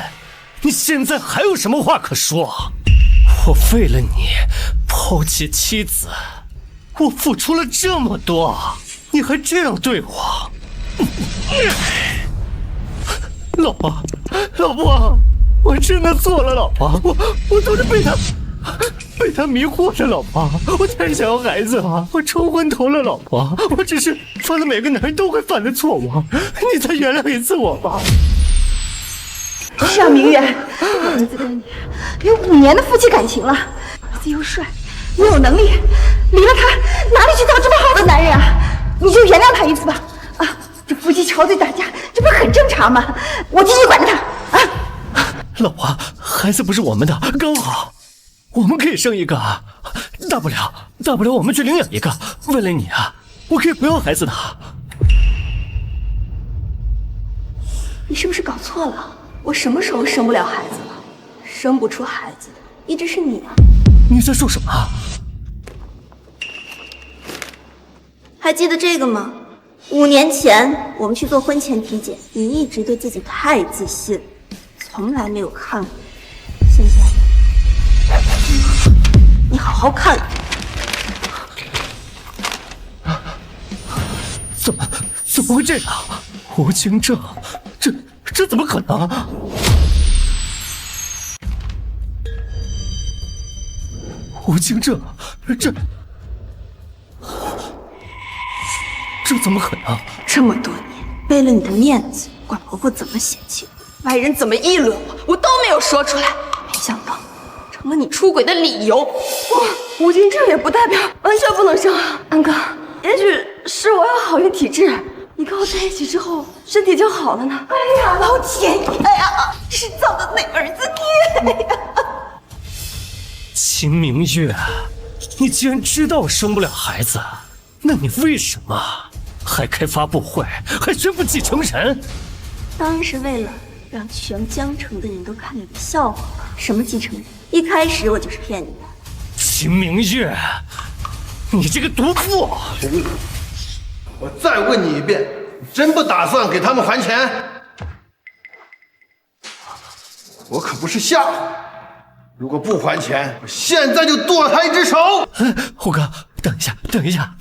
你现在还有什么话可说？我为了你抛弃妻子，我付出了这么多，你还这样对我？老婆，我真的错了，老婆，我都是被他迷惑了，老婆，我太想要孩子了，我冲昏头了，老婆，我只是犯了每个男人都会犯的错误，你再原谅一次我吧。是啊，明月，我儿子跟你有5年的夫妻感情了，儿子又帅又有能力，离了他哪里去找这么好的男人啊？你就原谅他一次吧。啊，这夫妻吵嘴打架，这不是很正常吗？我替你管着他啊。老婆，孩子不是我们的，刚好我们可以生一个，大不了我们去领养一个。为了你啊，我可以不要孩子的。你是不是搞错了？我什么时候生不了孩子了？生不出孩子的一直是你啊！你在说什么？还记得这个吗？5年前我们去做婚前体检，你一直对自己太自信，从来没有看过。现在，你好好看。怎么会这样？无精症，这怎么可能？无精症，这怎么可能？这么多年，为了你的面子，管婆婆怎么嫌弃我，外人怎么议论我都没有说出来，没想到成了你出轨的理由。无精症也不代表完全不能生啊，安哥，也许是我有好运体质，你跟我在一起之后，身体就好了呢。哎呀，老天爷呀，是造的哪儿子孽呀！秦明月，你既然知道我生不了孩子，那你为什么还开发布会，还宣布继承人？当然是为了让全江城的人都看你的笑话。什么继承人？一开始我就是骗你的。秦明月，你这个毒妇！我再问你一遍，你真不打算给他们还钱？我可不是吓唬你，如果不还钱，我现在就剁他一只手！虎哥，等一下，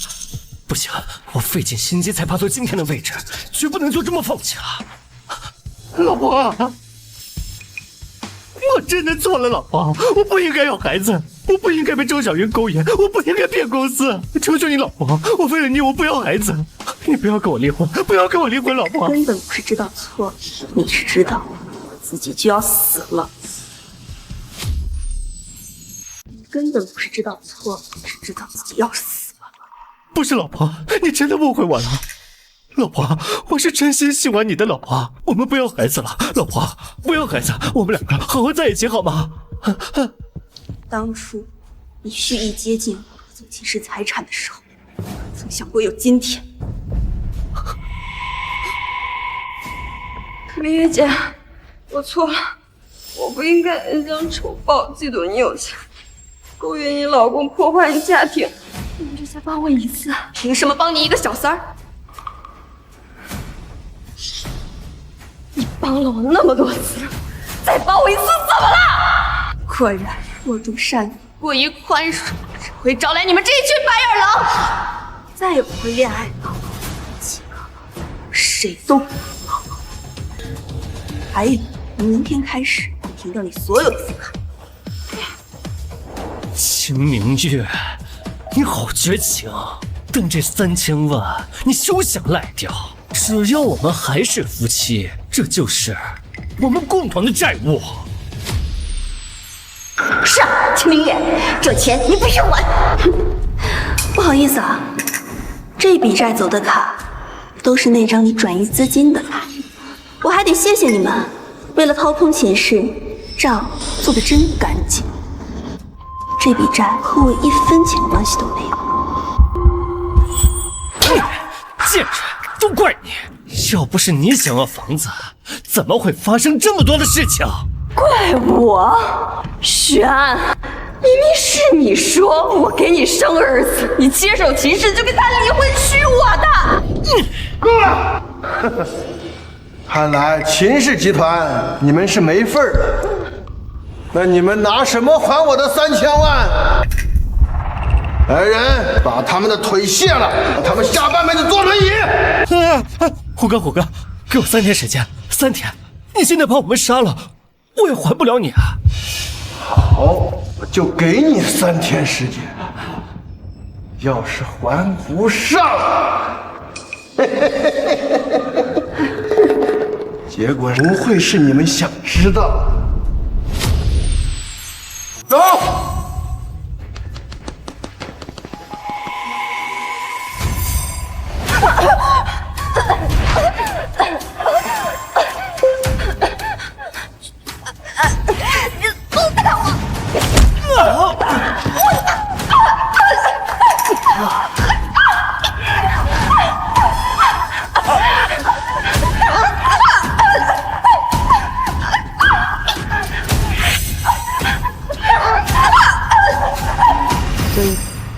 不行，我费尽心机才爬到今天的位置，绝不能就这么放弃了。老婆，我真的错了，老婆，我不应该要孩子，我不应该被周小云勾引，我不应该骗公司。求求你，老婆，我为了你，我不要孩子，你不要跟我离婚，不要跟我离婚，老婆。根本不是知道错，你是知道我自己就要死了。根本不是知道错，是知道自己要死了。不是，老婆，你真的误会我了。老婆，我是真心喜欢你的，老婆，我们不要孩子了，老婆，不要孩子，我们两个好好在一起好吗？当初你蓄意接近我做秦氏财产的时候，曾想过有今天。明月姐，我错了，我不应该恩将仇报，嫉妒你有钱，勾引你老公，破坏你家庭。你这才帮我一次，凭什么帮你一个小三儿？你帮了我那么多次，再帮我一次怎么了？果然弱中善良，过于宽恕，只会招来你们这一群白眼狼，再也不会恋爱了。几个谁都不能帮。还有，明天开始我停掉你所有的资卡。秦明月，你好绝情！但这3000万你休想赖掉。只要我们还是夫妻，这就是我们共同的债务。是啊，秦明月，这钱你必须还。不好意思啊，这笔债走的卡都是那张你转移资金的卡，我还得谢谢你们，为了掏空秦氏，账做得真干净。这笔债和我1分钱关系都没有。贱人，都怪你！要不是你想要房子，怎么会发生这么多的事情？怪我？许安，明明是你说我给你生儿子，你接手秦氏就跟他离婚娶我的。够了！看来秦氏集团你们是没份儿的。那你们拿什么还我的3000万？来人，把他们的腿卸了，让他们下半辈子坐轮椅。虎哥，给我3天时间，3天！你现在把我们杀了，我也还不了你啊！好，我就给你3天时间。要是还不上，结果不会是你们想知道的。走。你松开我！所以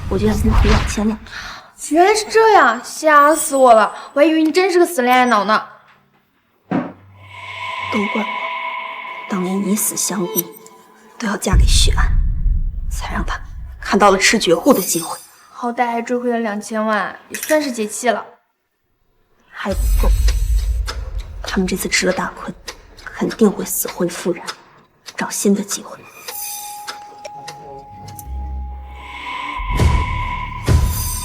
我就要跟他2000万。原来是这样，吓死我了！我还以为你真是个死恋爱脑呢。都怪我，当年以死相逼，都要嫁给许安，才让他看到了吃绝户的机会。好歹还追回了2000万，也算是解气了。还不够，他们这次吃了大亏，肯定会死灰复燃，找新的机会。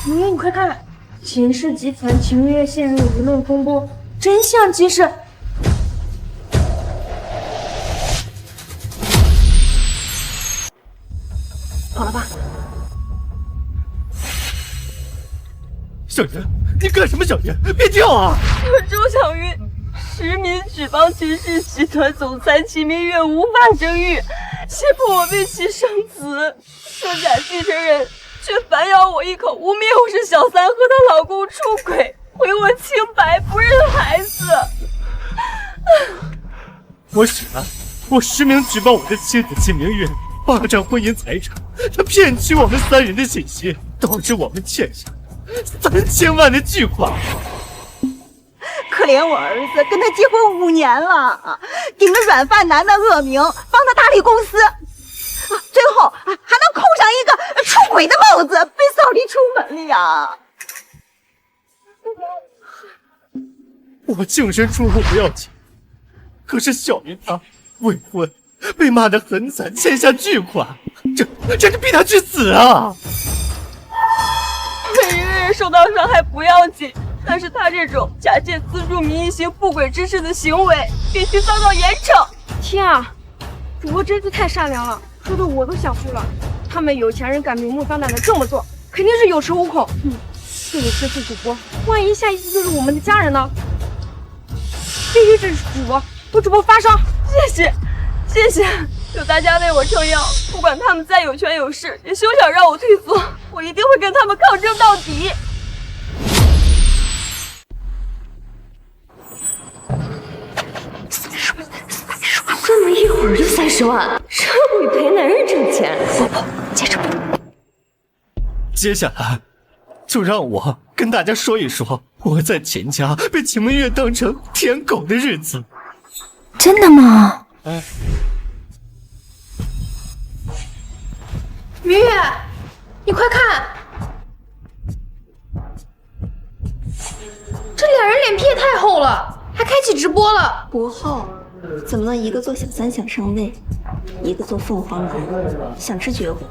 明月，你快看，秦氏集团秦月陷入舆论风波，真相揭示。跑了吧。小云，你干什么？小云，别跳啊！我周小云实名举报秦氏集团总裁秦明月无法生育，胁迫我为其生子，生假继承人却反咬我一口，污蔑我是小三和她老公出轨，毁我清白，不认孩子。我许安，我实名举报我的妻子秦明月霸占婚姻财产，她骗取我们3人的信息，导致我们欠下3000万的巨款。可怜我儿子跟他结婚5年了，顶着软饭男的恶名，帮他打理公司，最后还能扣上一个出轨的帽子，被扫地出门了呀！我净身出户不要紧，可是小云她未婚，被骂得很惨，欠下巨款，这逼她去死啊！一个人受到伤害不要紧，但是他这种假借资助民意行不轨之事的行为，必须遭到严惩。天啊，主播真是太善良了，说的我都想哭了。他们有钱人敢明目张胆的这么做，肯定是有恃无恐。对不起主播。万一下一次就是我们的家人呢？必须支持主播，为主播发声！谢谢，有大家为我撑腰，不管他们再有权有势，也休想让我退缩，我一定会跟他们抗争到底。这么一会儿就30万，这不比陪男人挣钱？不，接着。接下来，就让我跟大家说一说我在秦家被秦明月当成舔狗的日子。真的吗？哎，明月，你快看，这俩人脸皮也太厚了，还开启直播了。不厚，怎么能一个做小三想上位，一个做凤凰男想吃绝户？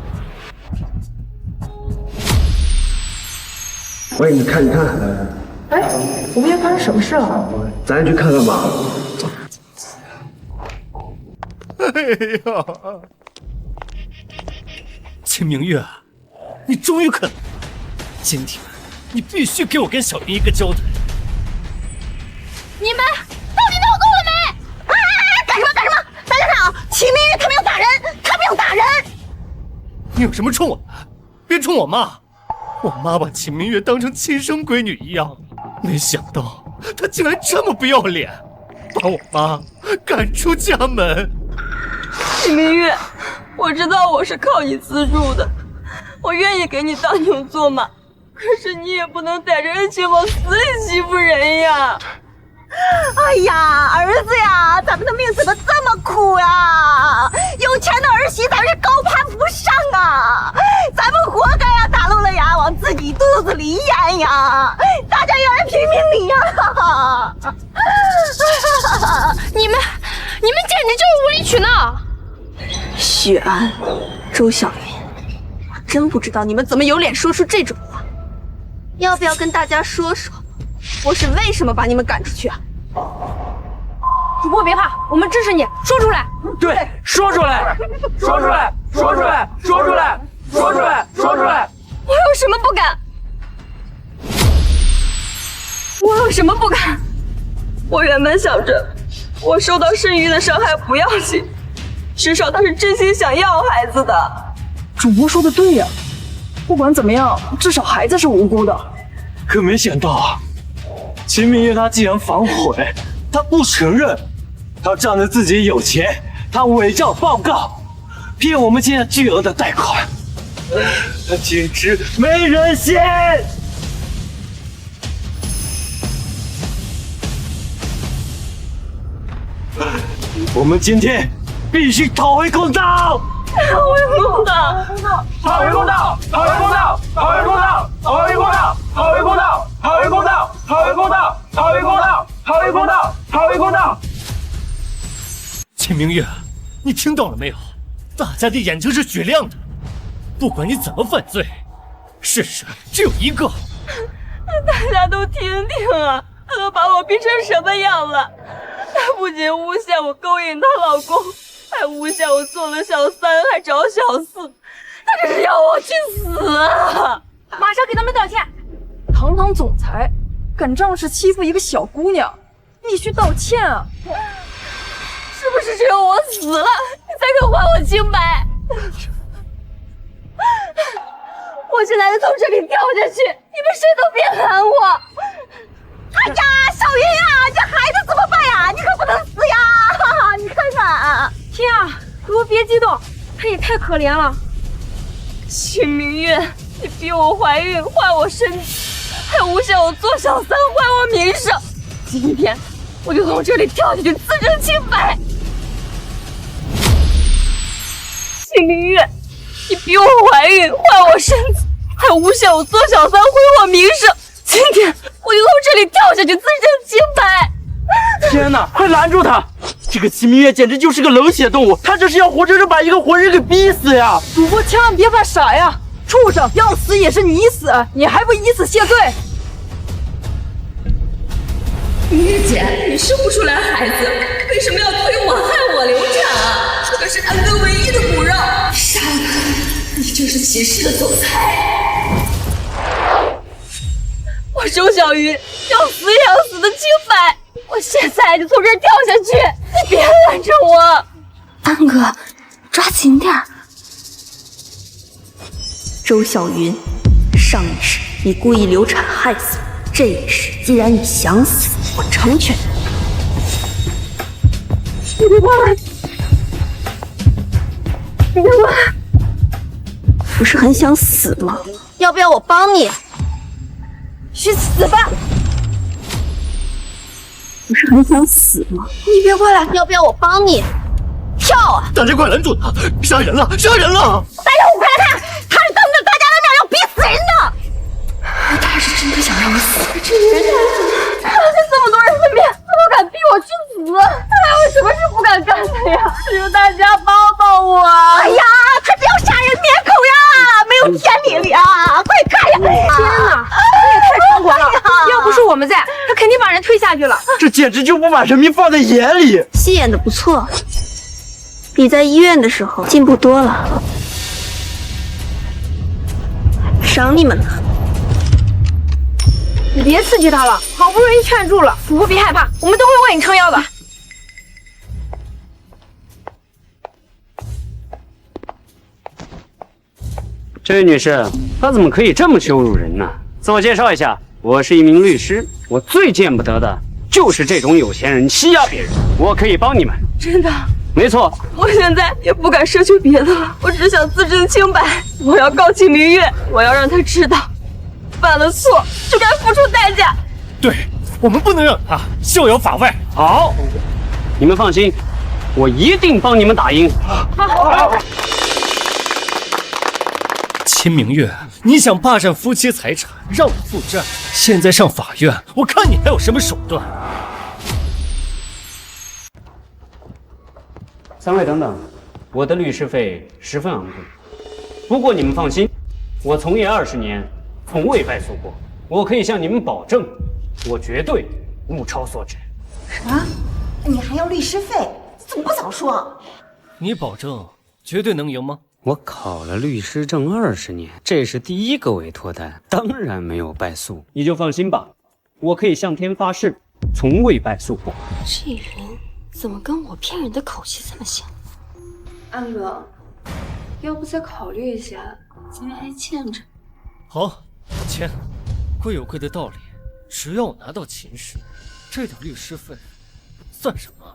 喂，你看，哎，我们家发生什么事了？咱去看看吧。哎呀，秦明月，你终于肯了！今天你必须给我跟小云一个交代。你们到底闹够了没？干什么？大家看啊，秦明月他没有打人，他没有打人。你有什么冲我的？别冲我妈！我妈把秦明月当成亲生闺女一样，没想到她竟然这么不要脸，把我妈赶出家门。秦明月，我知道我是靠你资助的，我愿意给你当牛做马，可是你也不能带着恩情往死里欺负人呀！哎呀，儿子呀，咱们的命怎么这么苦呀？有钱的儿媳咱们是高攀不上啊！咱们活该呀，打漏了牙往自己肚子里咽呀！大家要来评评理呀！你们简直就是无理取闹！许安、周小云，我真不知道你们怎么有脸说出这种话。要不要跟大家说说，我是为什么把你们赶出去啊？主播别怕，我们支持你，说出来。对，说出来，说出来，说出来，说出来，说出来，说出来。我有什么不敢？我有什么不敢？我原本想着，我受到盛玉的伤害不要紧，至少他是真心想要孩子的。主播说的对呀，不管怎么样，至少孩子是无辜的。可没想到，秦明月他竟然反悔，他不承认，他仗着自己有钱，他伪造报告，骗我们欠下巨额的贷款，他简直没人性！我们今天必须讨回公道！讨回公道！讨回公道！讨回公道！讨回公道！讨回公道！讨回公道！讨回公道！讨回公道！讨回公道！讨回公道！讨回公道！秦明月，你听到了没有？大家的眼睛是雪亮的，不管你怎么犯罪，事实只有一个。大家都听听啊，他都把我逼成什么样了？他不仅诬陷我勾引她老公，还诬陷我做了小三，还找小四，他这是要我去死啊！马上给他们道歉！堂堂总裁敢仗势欺负一个小姑娘，必须道歉啊！是不是只有我死了，你才肯还我清白？我现在就从这里掉下去，你们谁都别拦我！哎呀，小云呀，这孩子怎么办呀？你可不能死呀！你看看，天啊，主播别激动，他也太可怜了。秦明月，你逼我怀孕，坏我身体，还诬陷我做小三，坏我名声。今天我就从这里跳下去，自证清白。秦明月，你逼我怀孕，坏我身子，还诬陷我做小三，毁我名声。今天我就从这里跳下去，自证清白。天哪，快拦住他！这个秦明月简直就是个冷血动物，他这是要活生生把一个活人给逼死呀！主播千万别犯傻呀！畜生，要死也是你死，你还不以死谢罪？明月姐，你生不出来孩子，为什么要推我害我流产啊？这可是安哥唯一的骨肉，杀了他，你就是骑士的总裁。我我周小云要死也要死的清白，我现在就从这儿跳下去，你别拦着我。安哥，抓紧点儿。周小云，上一世你故意流产害死我，这一世既然你想死，我成全你。你别过来！你别过来！不是很想死吗？要不要我帮你？去死吧！不是很想死吗？你别过来！要不要我帮你？跳啊！大家快拦住他！杀人了！杀人了！大家快来看，他是当着大家的面要逼死人的！他是真的想让我死，这女人当着这么多人的面，她都敢逼我去死，她还有什么是不敢干的呀？求大家帮帮我！哎呀，他这要杀人灭口呀，没有天理了呀！快看呀！天哪，这也太猖狂了！要不是我们在，他肯定把人推下去了。这简直就不把人民放在眼里。戏演的不错，比在医院的时候进步多了，赏你们了。你别刺激他了，好不容易劝住了，不过别害怕，我们都会为你撑腰的。这位女士，她怎么可以这么羞辱人呢？自我介绍一下，我是一名律师，我最见不得的就是这种有钱人欺压别人，我可以帮你们。真的？没错。我现在也不敢奢求别的了，我只想自证清白。我要告秦明月，我要让他知道，犯了错就该付出代价。对，我们不能让他逍遥法外。好，你们放心，我一定帮你们打赢。好。秦明月，你想霸占夫妻财产，让我负债，现在上法院，我看你还有什么手段？三位等等，我的律师费十分昂贵，不过你们放心，我从业20年，从未败诉过。我可以向你们保证，我绝对物超所值。什么？你还要律师费？你怎么不早说？你保证绝对能赢吗？我考了律师证20年，这是第一个委托单，当然没有败诉。你就放心吧，我可以向天发誓，从未败诉过。这人怎么跟我骗人的口气这么像？安哥，要不再考虑一下，咱们还欠着。好，我签。贵有贵的道理，只要我拿到秦氏，这点律师费算什么？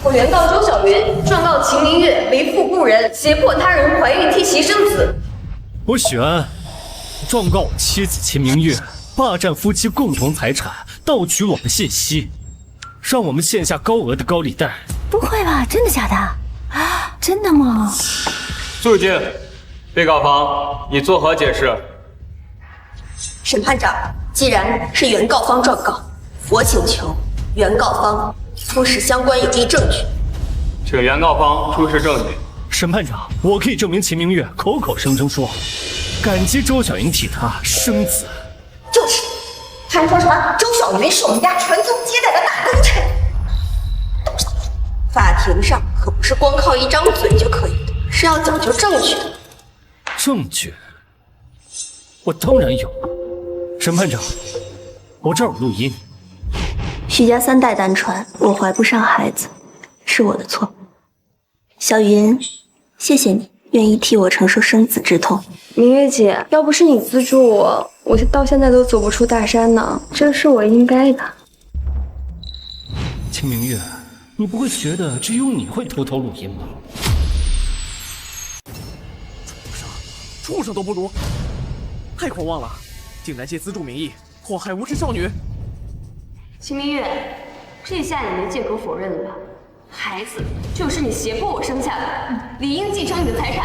我原告周小云，状告秦明月为富不仁，胁迫他人怀孕替其生子。我许安状告我妻子秦明月霸占夫妻共同财产，盗取我们信息，让我们欠下高额的高利贷。不会吧？真的假的？啊，真的吗？肃静，被告方你作何解释？审判长，既然是原告方状告，我请求原告方出示相关有力证据。请原告方出示证据。审判长，我可以证明秦明月口口声声说感激周小云替他生子。就是，他还说什么周小云是我们家传宗接代的大功臣。法庭上可不是光靠一张嘴就可以的，是要讲究证据的。证据？我当然有。审判长，我这儿有录音。许家3代单传，我怀不上孩子，是我的错。小云，谢谢你愿意替我承受生子之痛。明月姐，要不是你资助我，我到现在都走不出大山呢，这是我应该的。秦明月，你不会觉得只有你会偷偷录音吗？畜生都不如，太狂妄了，竟然借资助名义祸害无知少女。秦明月，这下你没借口否认了吧？孩子就是你胁迫我生下的，理应继承你的财产。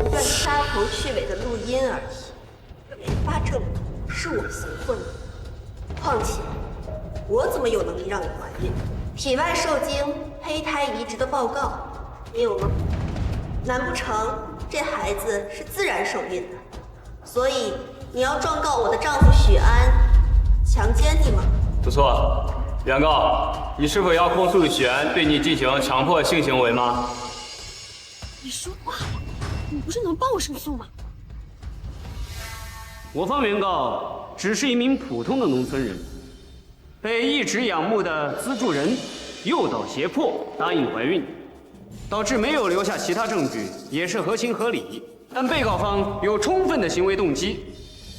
一段掐头去尾的录音而已，没法证明是我行贿的。况且，我怎么有能力让你怀孕？体外受精、胚胎移植的报告你有吗？难不成这孩子是自然受孕的？所以你要状告我的丈夫许安强奸你吗？不错，原告，你是否要控诉许安对你进行强迫性行为吗？你说话呀！你不是能帮我胜诉吗？我方原告只是一名普通的农村人，被一直仰慕的资助人诱导胁迫答应怀孕，导致没有留下其他证据，也是合情合理。但被告方有充分的行为动机，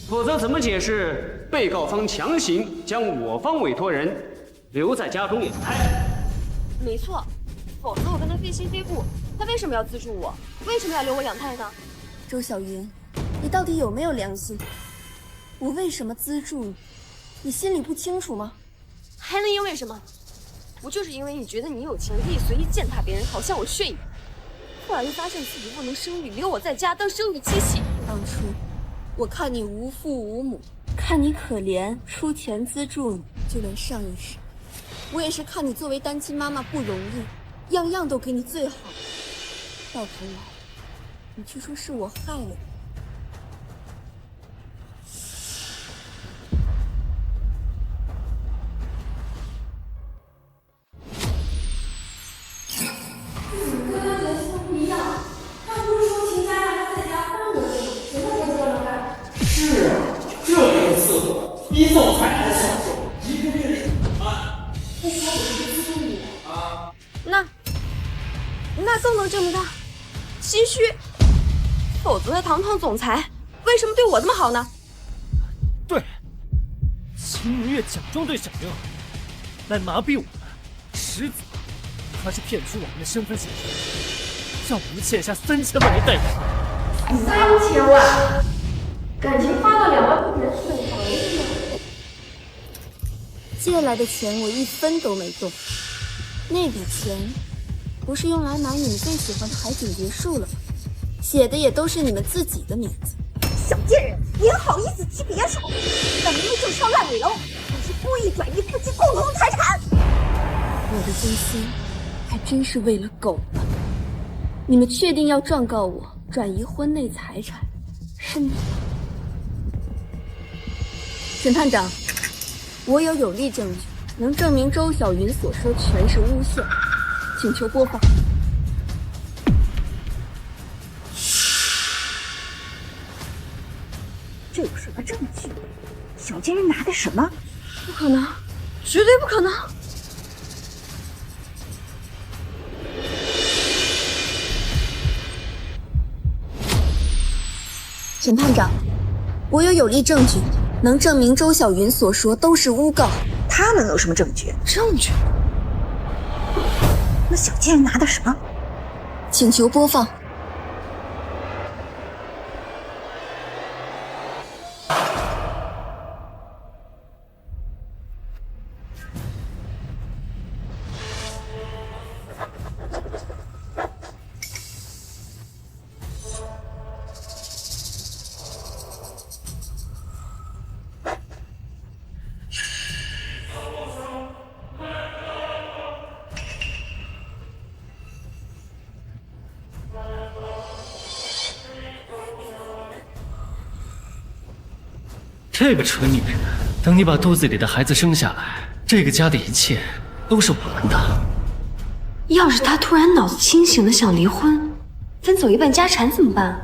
否则怎么解释被告方强行将我方委托人留在家中养胎？没错，否则我跟他非亲非故，他为什么要资助我？为什么要留我养胎呢？周小云，你到底有没有良心？我为什么资助你？你心里不清楚吗？还能因为什么？不就是因为你觉得你有钱，可以随意践踏别人，好向我炫耀？后来又发现自己不能生育，留我在家当生育机器。当初我看你无父无母，看你可怜，出钱资助你。就连上一世，我也是看你作为单亲妈妈不容易，样样都给你最好。到头来，你却说是我害了你。比总裁还享受，1个月10万，不说我就资助你啊！那更能证明他心虚，否则他堂堂总裁为什么对我这么好呢？对，秦明月假装对小云来麻痹我们，实则他是骗取我们的身份信息，让我们欠下3000万的贷款。3000万，感情花到2万块钱是很常见的。借来的钱我一分都没动，那笔钱不是用来买你们最喜欢的海景别墅了吗？写的也都是你们自己的名字。小贱人，你还好意思提别墅？那明明就是套烂尾楼！你是故意转移夫妻共同财产。我的真心还真是为了狗呢。你们确定要状告我转移婚内财产，是吗？审判长，我有力证据能证明周小云所说全是诬陷，请求播放。这有什么证据？小贱人拿的什么？不可能，绝对不可能！审判长，我有力证据能证明周小云所说都是诬告。他能有什么证据？证据？那小贱人拿的什么？请求播放。这个蠢女人，等你把肚子里的孩子生下来，这个家的一切都是我们的。要是他突然脑子清醒的想离婚，分走一半家产怎么办？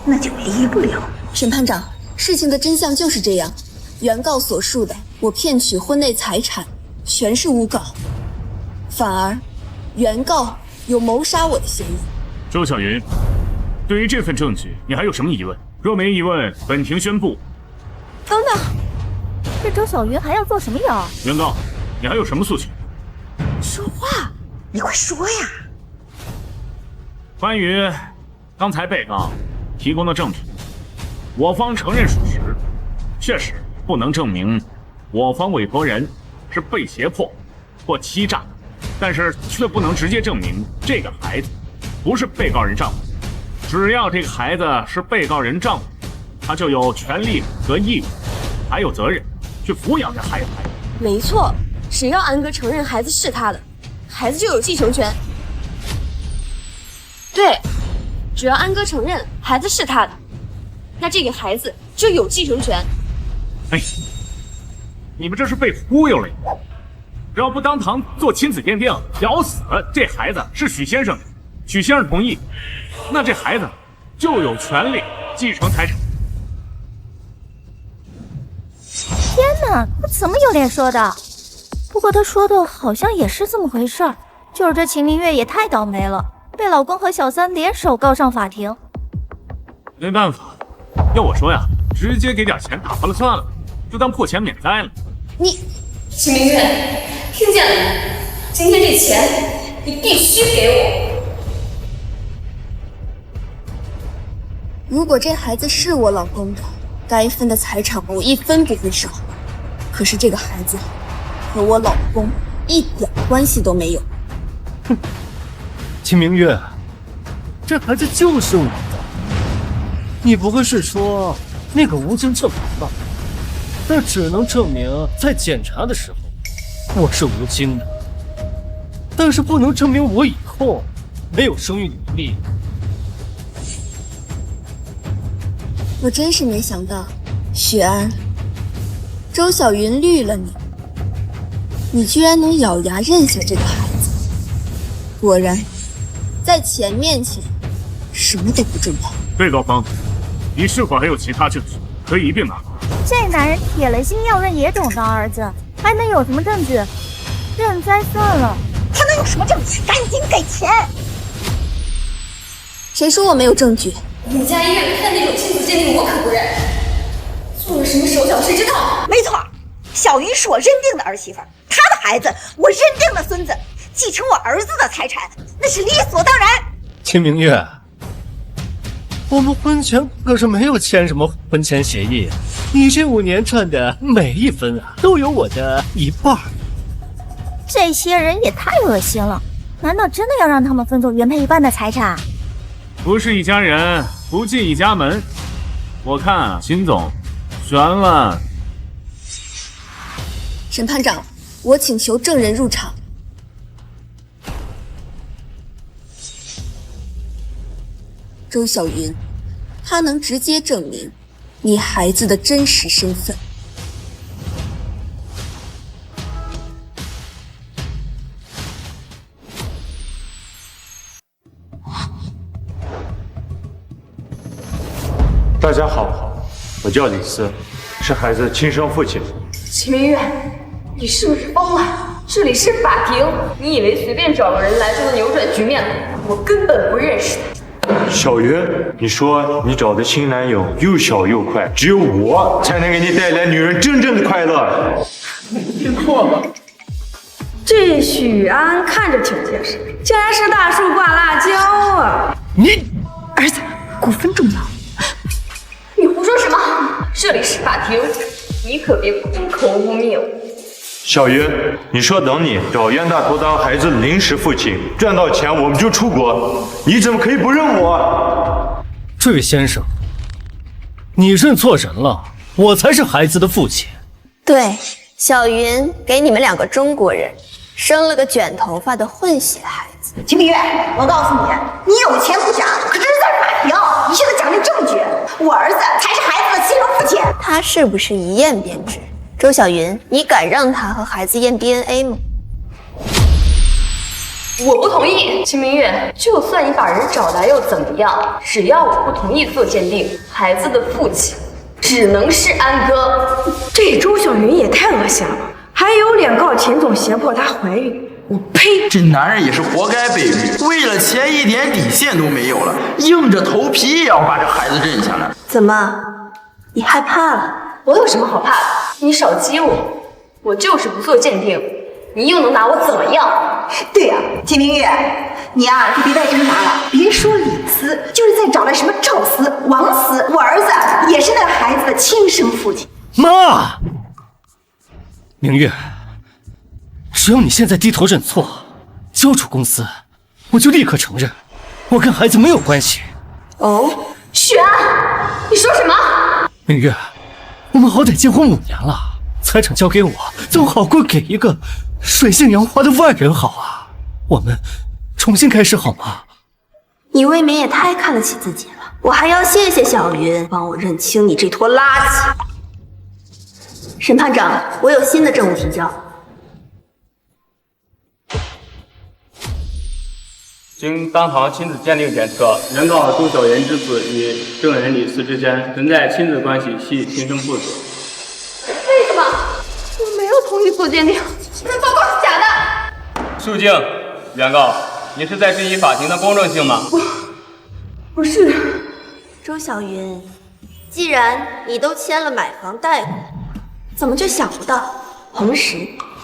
那就离不了。审判长，事情的真相就是这样，原告所述的我骗取婚内财产全是诬告，反而原告有谋杀我的嫌疑。周小云，对于这份证据，你还有什么疑问？若没疑问，本庭宣布。等等，这周小云还要做什么妖？原告，你还有什么诉求？说话，你快说呀！关于刚才被告提供的证据，我方承认属实，确实不能证明我方委托人是被胁迫或欺诈，但是却不能直接证明这个孩子不是被告人丈夫。只要这个孩子是被告人丈夫，他就有权利和义务，还有责任去抚养这孩子。没错，只要安哥承认孩子是他的，孩子就有继承权。对，只要安哥承认孩子是他的，那这个孩子就有继承权。哎，你们这是被忽悠了呀！只要不当堂做亲子鉴定，咬死这孩子是许先生的，许先生同意，那这孩子就有权利继承财产。天哪，他怎么有脸说的？不过他说的好像也是这么回事儿，就是这秦明月也太倒霉了，被老公和小三联手告上法庭。没办法，要我说呀，直接给点钱打发了算了，就当破钱免灾了。你，秦明月，听见了没？今天这钱你必须给我。如果这孩子是我老公的，该分的财产我一分不会少。可是这个孩子和我老公一点关系都没有。哼，秦明月，这孩子就是我的。你不会是说那个无chứng证明吧？那只能证明在检查的时候我是无精的，但是不能证明我以后没有生育能力。我真是没想到，雪安，周小云绿了你，你居然能咬牙认下这个孩子。果然，在钱面前，什么都不重要。对，高峰，你是否还有其他证据可以一并拿出来？这男人铁了心要认野种当儿子，还能有什么证据？认栽算了。他能有什么证据？赶紧给钱！谁说我没有证据？你们家医院开的那种亲子鉴定我可不认，做了什么手脚谁知道？没错，小云是我认定的儿媳妇，她的孩子我认定的孙子，继承我儿子的财产那是理所当然。秦明月，我们婚前可是没有签什么婚前协议，你这5年赚的每一分啊，都有我的一半。这些人也太恶心了，难道真的要让他们分走原配一半的财产？不是一家人，不进一家门。我看啊，秦总悬了。审判长，我请求证人入场。周小云，他能直接证明你孩子的真实身份。大家好，我叫李斯，是孩子的亲生父亲。秦明月，你是不是疯了？这里是法庭，你以为随便找个人来就能扭转局面？我根本不认识他。小云，你说你找的新男友又小又快，只有我才能给你带来女人真正的快乐。你听错了，这许安看着挺结实，竟然是大树挂辣椒啊！你儿子，股份重要。你胡说什么？这里是法庭，你可别空口污蔑我。小云，你说等你找冤大头当孩子的临时父亲，赚到钱我们就出国，你怎么可以不认我？这位先生，你认错人了，我才是孩子的父亲。对，小云给你们2个中国人生了个卷头发的混血孩子。秦明月，我告诉你，你有钱不讲，可这是在法庭，你现在讲究证据。我儿子才是孩子的亲生父亲。他是不是一验便知？周小云，你敢让他和孩子验 DNA 吗？我不同意。秦明月，就算你把人找来又怎么样？只要我不同意做鉴定，孩子的父亲只能是安哥。这周小云也太恶心了，还有脸告秦总胁迫她怀孕。我呸！这男人也是活该被绿，为了钱一点底线都没有了，硬着头皮也要把这孩子认下来。怎么，你害怕了？我有什么好怕的？你少激我，我就是不做鉴定，你又能拿我怎么样？对呀，秦明月，你啊就别再挣扎了。别说李斯，就是再找来什么赵斯、王斯，我儿子也是那个孩子的亲生父亲。妈，明月，只要你现在低头认错，交出公司，我就立刻承认，我跟孩子没有关系。哦，许安，你说什么？明月，我们好歹结婚5年了，财产交给我，总好过给一个水性杨花的外人好啊。我们重新开始好吗？你未免也太看得起自己了。我还要谢谢小云帮我认清你这坨垃圾。审判长，我有新的证物提交。经当堂亲子鉴定检测，原告周小云之子与证人李四之间存在亲子关系，系亲生父子。为什么？我没有同意做鉴定，这份报告是假的。肃静，原告，你是在质疑法庭的公正性吗？不是。周小云，既然你都签了买房贷款，怎么就想不到，同时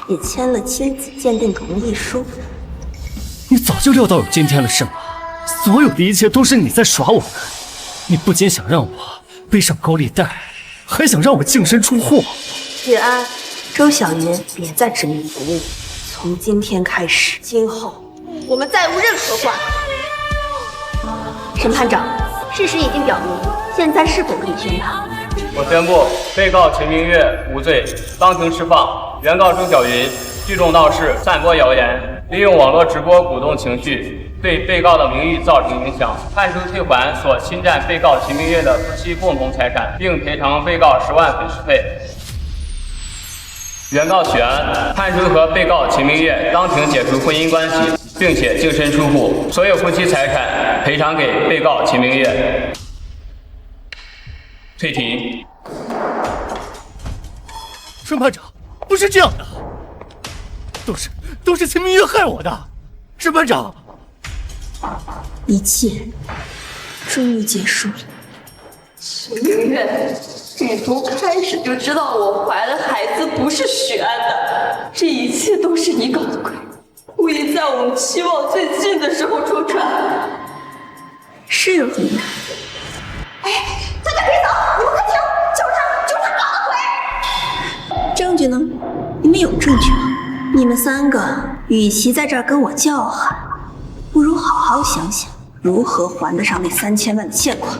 也签了亲子鉴定同意书？你早就料到有今天了是吗？所有的一切都是你在耍我们。你不仅想让我背上高利贷，还想让我净身出户。日安，周小云，别再执迷不悟。从今天开始，今后我们再无任何瓜葛。审判长，事实已经表明，现在是否可以宣判？我宣布，被告秦明月无罪，当庭释放。原告周小云聚众闹事，散播谣言，利用网络直播鼓动情绪，对被告的名誉造成影响，判处退还所侵占被告秦明月的夫妻共同财产，并赔偿被告10万损失费。原告许安判处和被告秦明月当庭解除婚姻关系，并且净身出户，所有夫妻财产赔偿给被告秦明月。退庭。审判长，不是这样的，都是秦明月害我的。审判长，一切终于结束了。秦明月，你从开始就知道我怀的孩子不是许安的，这一切都是你搞的鬼，故意在我们期望最近的时候戳穿。是有这么难？哎，大家别走，你们快停！就是他搞的鬼！证据呢？你们有证据吗？你们3个与其在这儿跟我叫喊，不如好好想想如何还得上那3000万的欠款。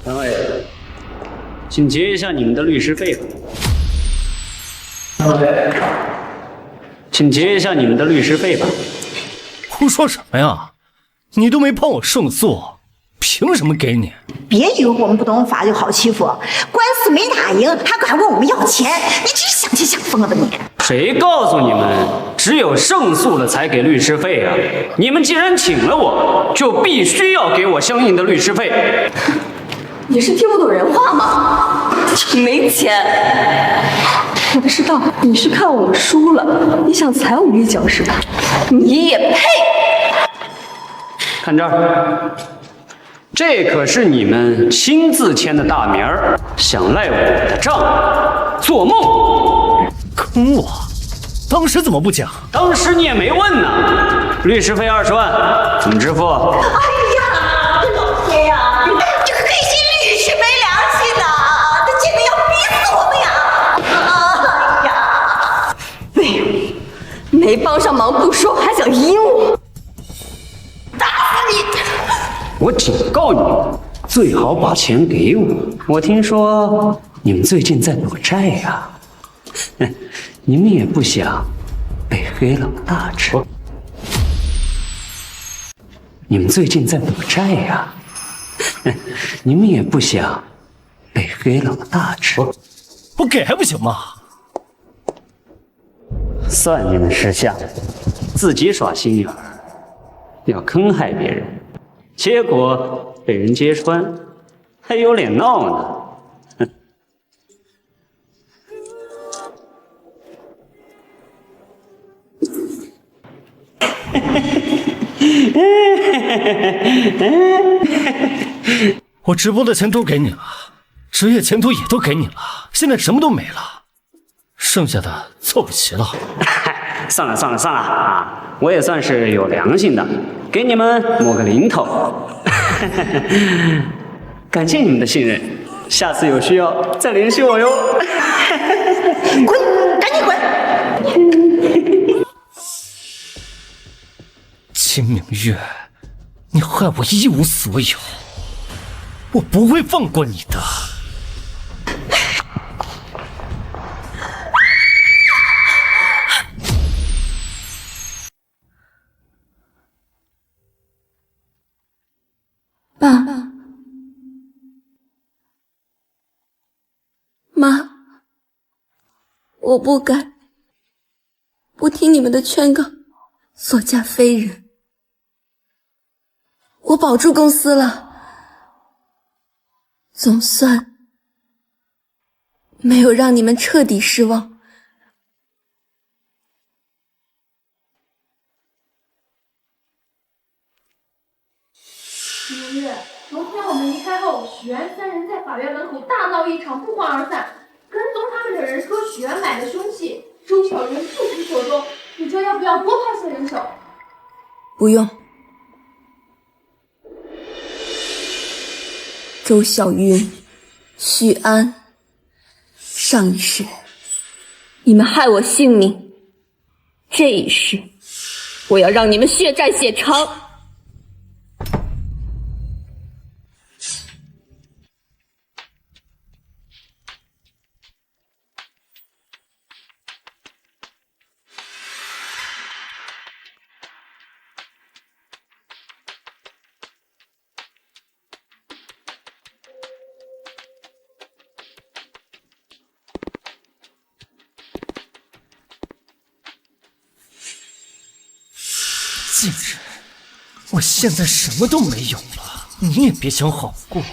两位，请结一下你们的律师费吧。请结一下你们的律师费吧。胡说什么呀？你都没帮我胜诉，凭什么给你？别以为我们不懂法就好欺负，官司没打赢还敢问我们要钱，你真是想气想疯了吧你！谁告诉你们只有胜诉了才给律师费啊？你们既然请了我，就必须要给我相应的律师费。你是听不懂人话吗？没钱。我知道你是看我们输了，你想踩我们一脚是吧？你也配？看这儿，这可是你们亲自签的大名儿，想赖我的账，做梦！坑我！当时怎么不讲？当时你也没问呢。律师费20万，怎么支付？哎呀，这老天呀！这个黑心律师没良心呐！他简直要逼死我们呀！哎呀！废物，没帮上忙不说，还想阴我！打死你！我警告你，最好把钱给我。我听说你们最近在躲债呀，你们也不想被黑老大吃。你们最近在躲债呀，你们也不想被黑老大吃。不给还不行吗？算你们识相，自己耍心眼儿，要坑害别人，结果被人揭穿，还有脸闹呢。我直播的钱都给你了，职业前途也都给你了，现在什么都没了，剩下的凑不齐了。算了啊！我也算是有良心的，给你们抹个零头。感谢你们的信任，下次有需要再联系我哟。滚，赶紧滚！秦明月，你害我一无所有，我不会放过你的。我不该不听你们的劝告，所嫁非人。我保住公司了，总算没有让你们彻底失望。明月，昨天我们离开后，许安三人在法院门口大闹一场，不欢而散。跟踪他们的人说许安买了凶器，周小云不知所踪。你说要不要多派些人手？不用。周小云、许安，上一世你们害我性命，这一世我要让你们血债血偿。既然我现在什么都没有了，你也别想好过。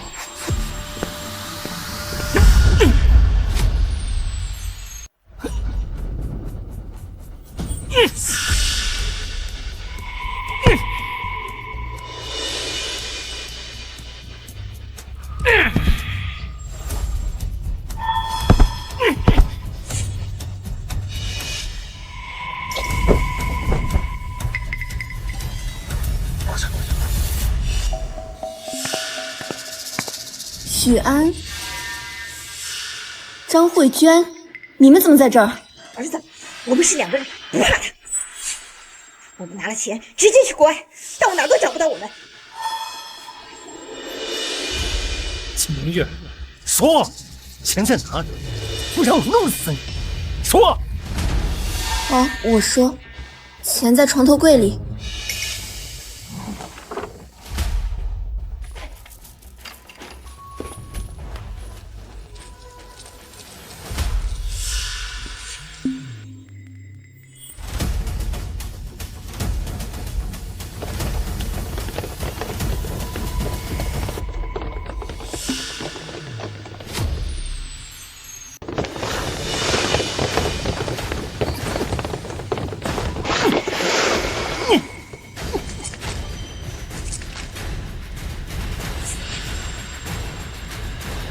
许安、张慧娟，你们怎么在这儿？儿子，我们是两个人，不怕他。我们拿了钱，直接去国外，到哪都找不到我们。秦明月，说，钱在哪里？不然我弄死你！说。好，我说，钱在床头柜里。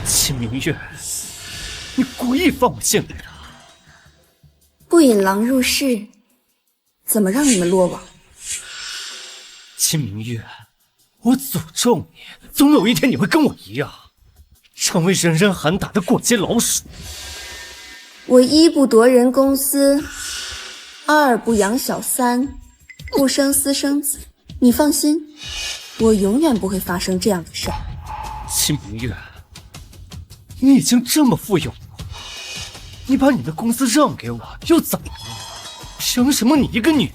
秦明月，你故意放我进来的。不引狼入室，怎么让你们落网？秦明月，我诅咒你，总有一天你会跟我一样，成为人人喊打的过街老鼠。我一不夺人公司，二不养小三，不生私生子。你放心，我永远不会发生这样的事儿。秦明月，你已经这么富有了，你把你的公司让给我又怎么了？凭什么你一个女人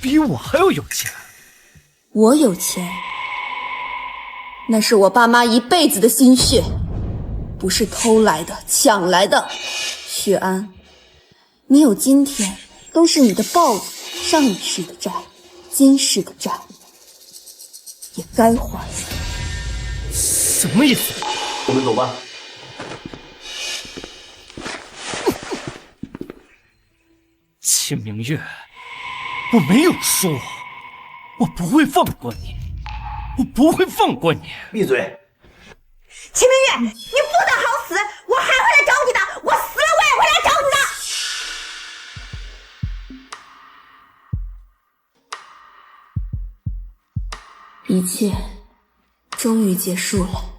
比我还要有钱？我有钱，那是我爸妈一辈子的心血，不是偷来的、抢来的。雪安，你有今天，都是你的报子，上一世的债，今世的债，也该还。什么意思？我们走吧。秦明月，我没有说，我不会放过你，我不会放过你。闭嘴！秦明月，你不得好死！我还会来找你的，我死了我也会来找你的。一切终于结束了。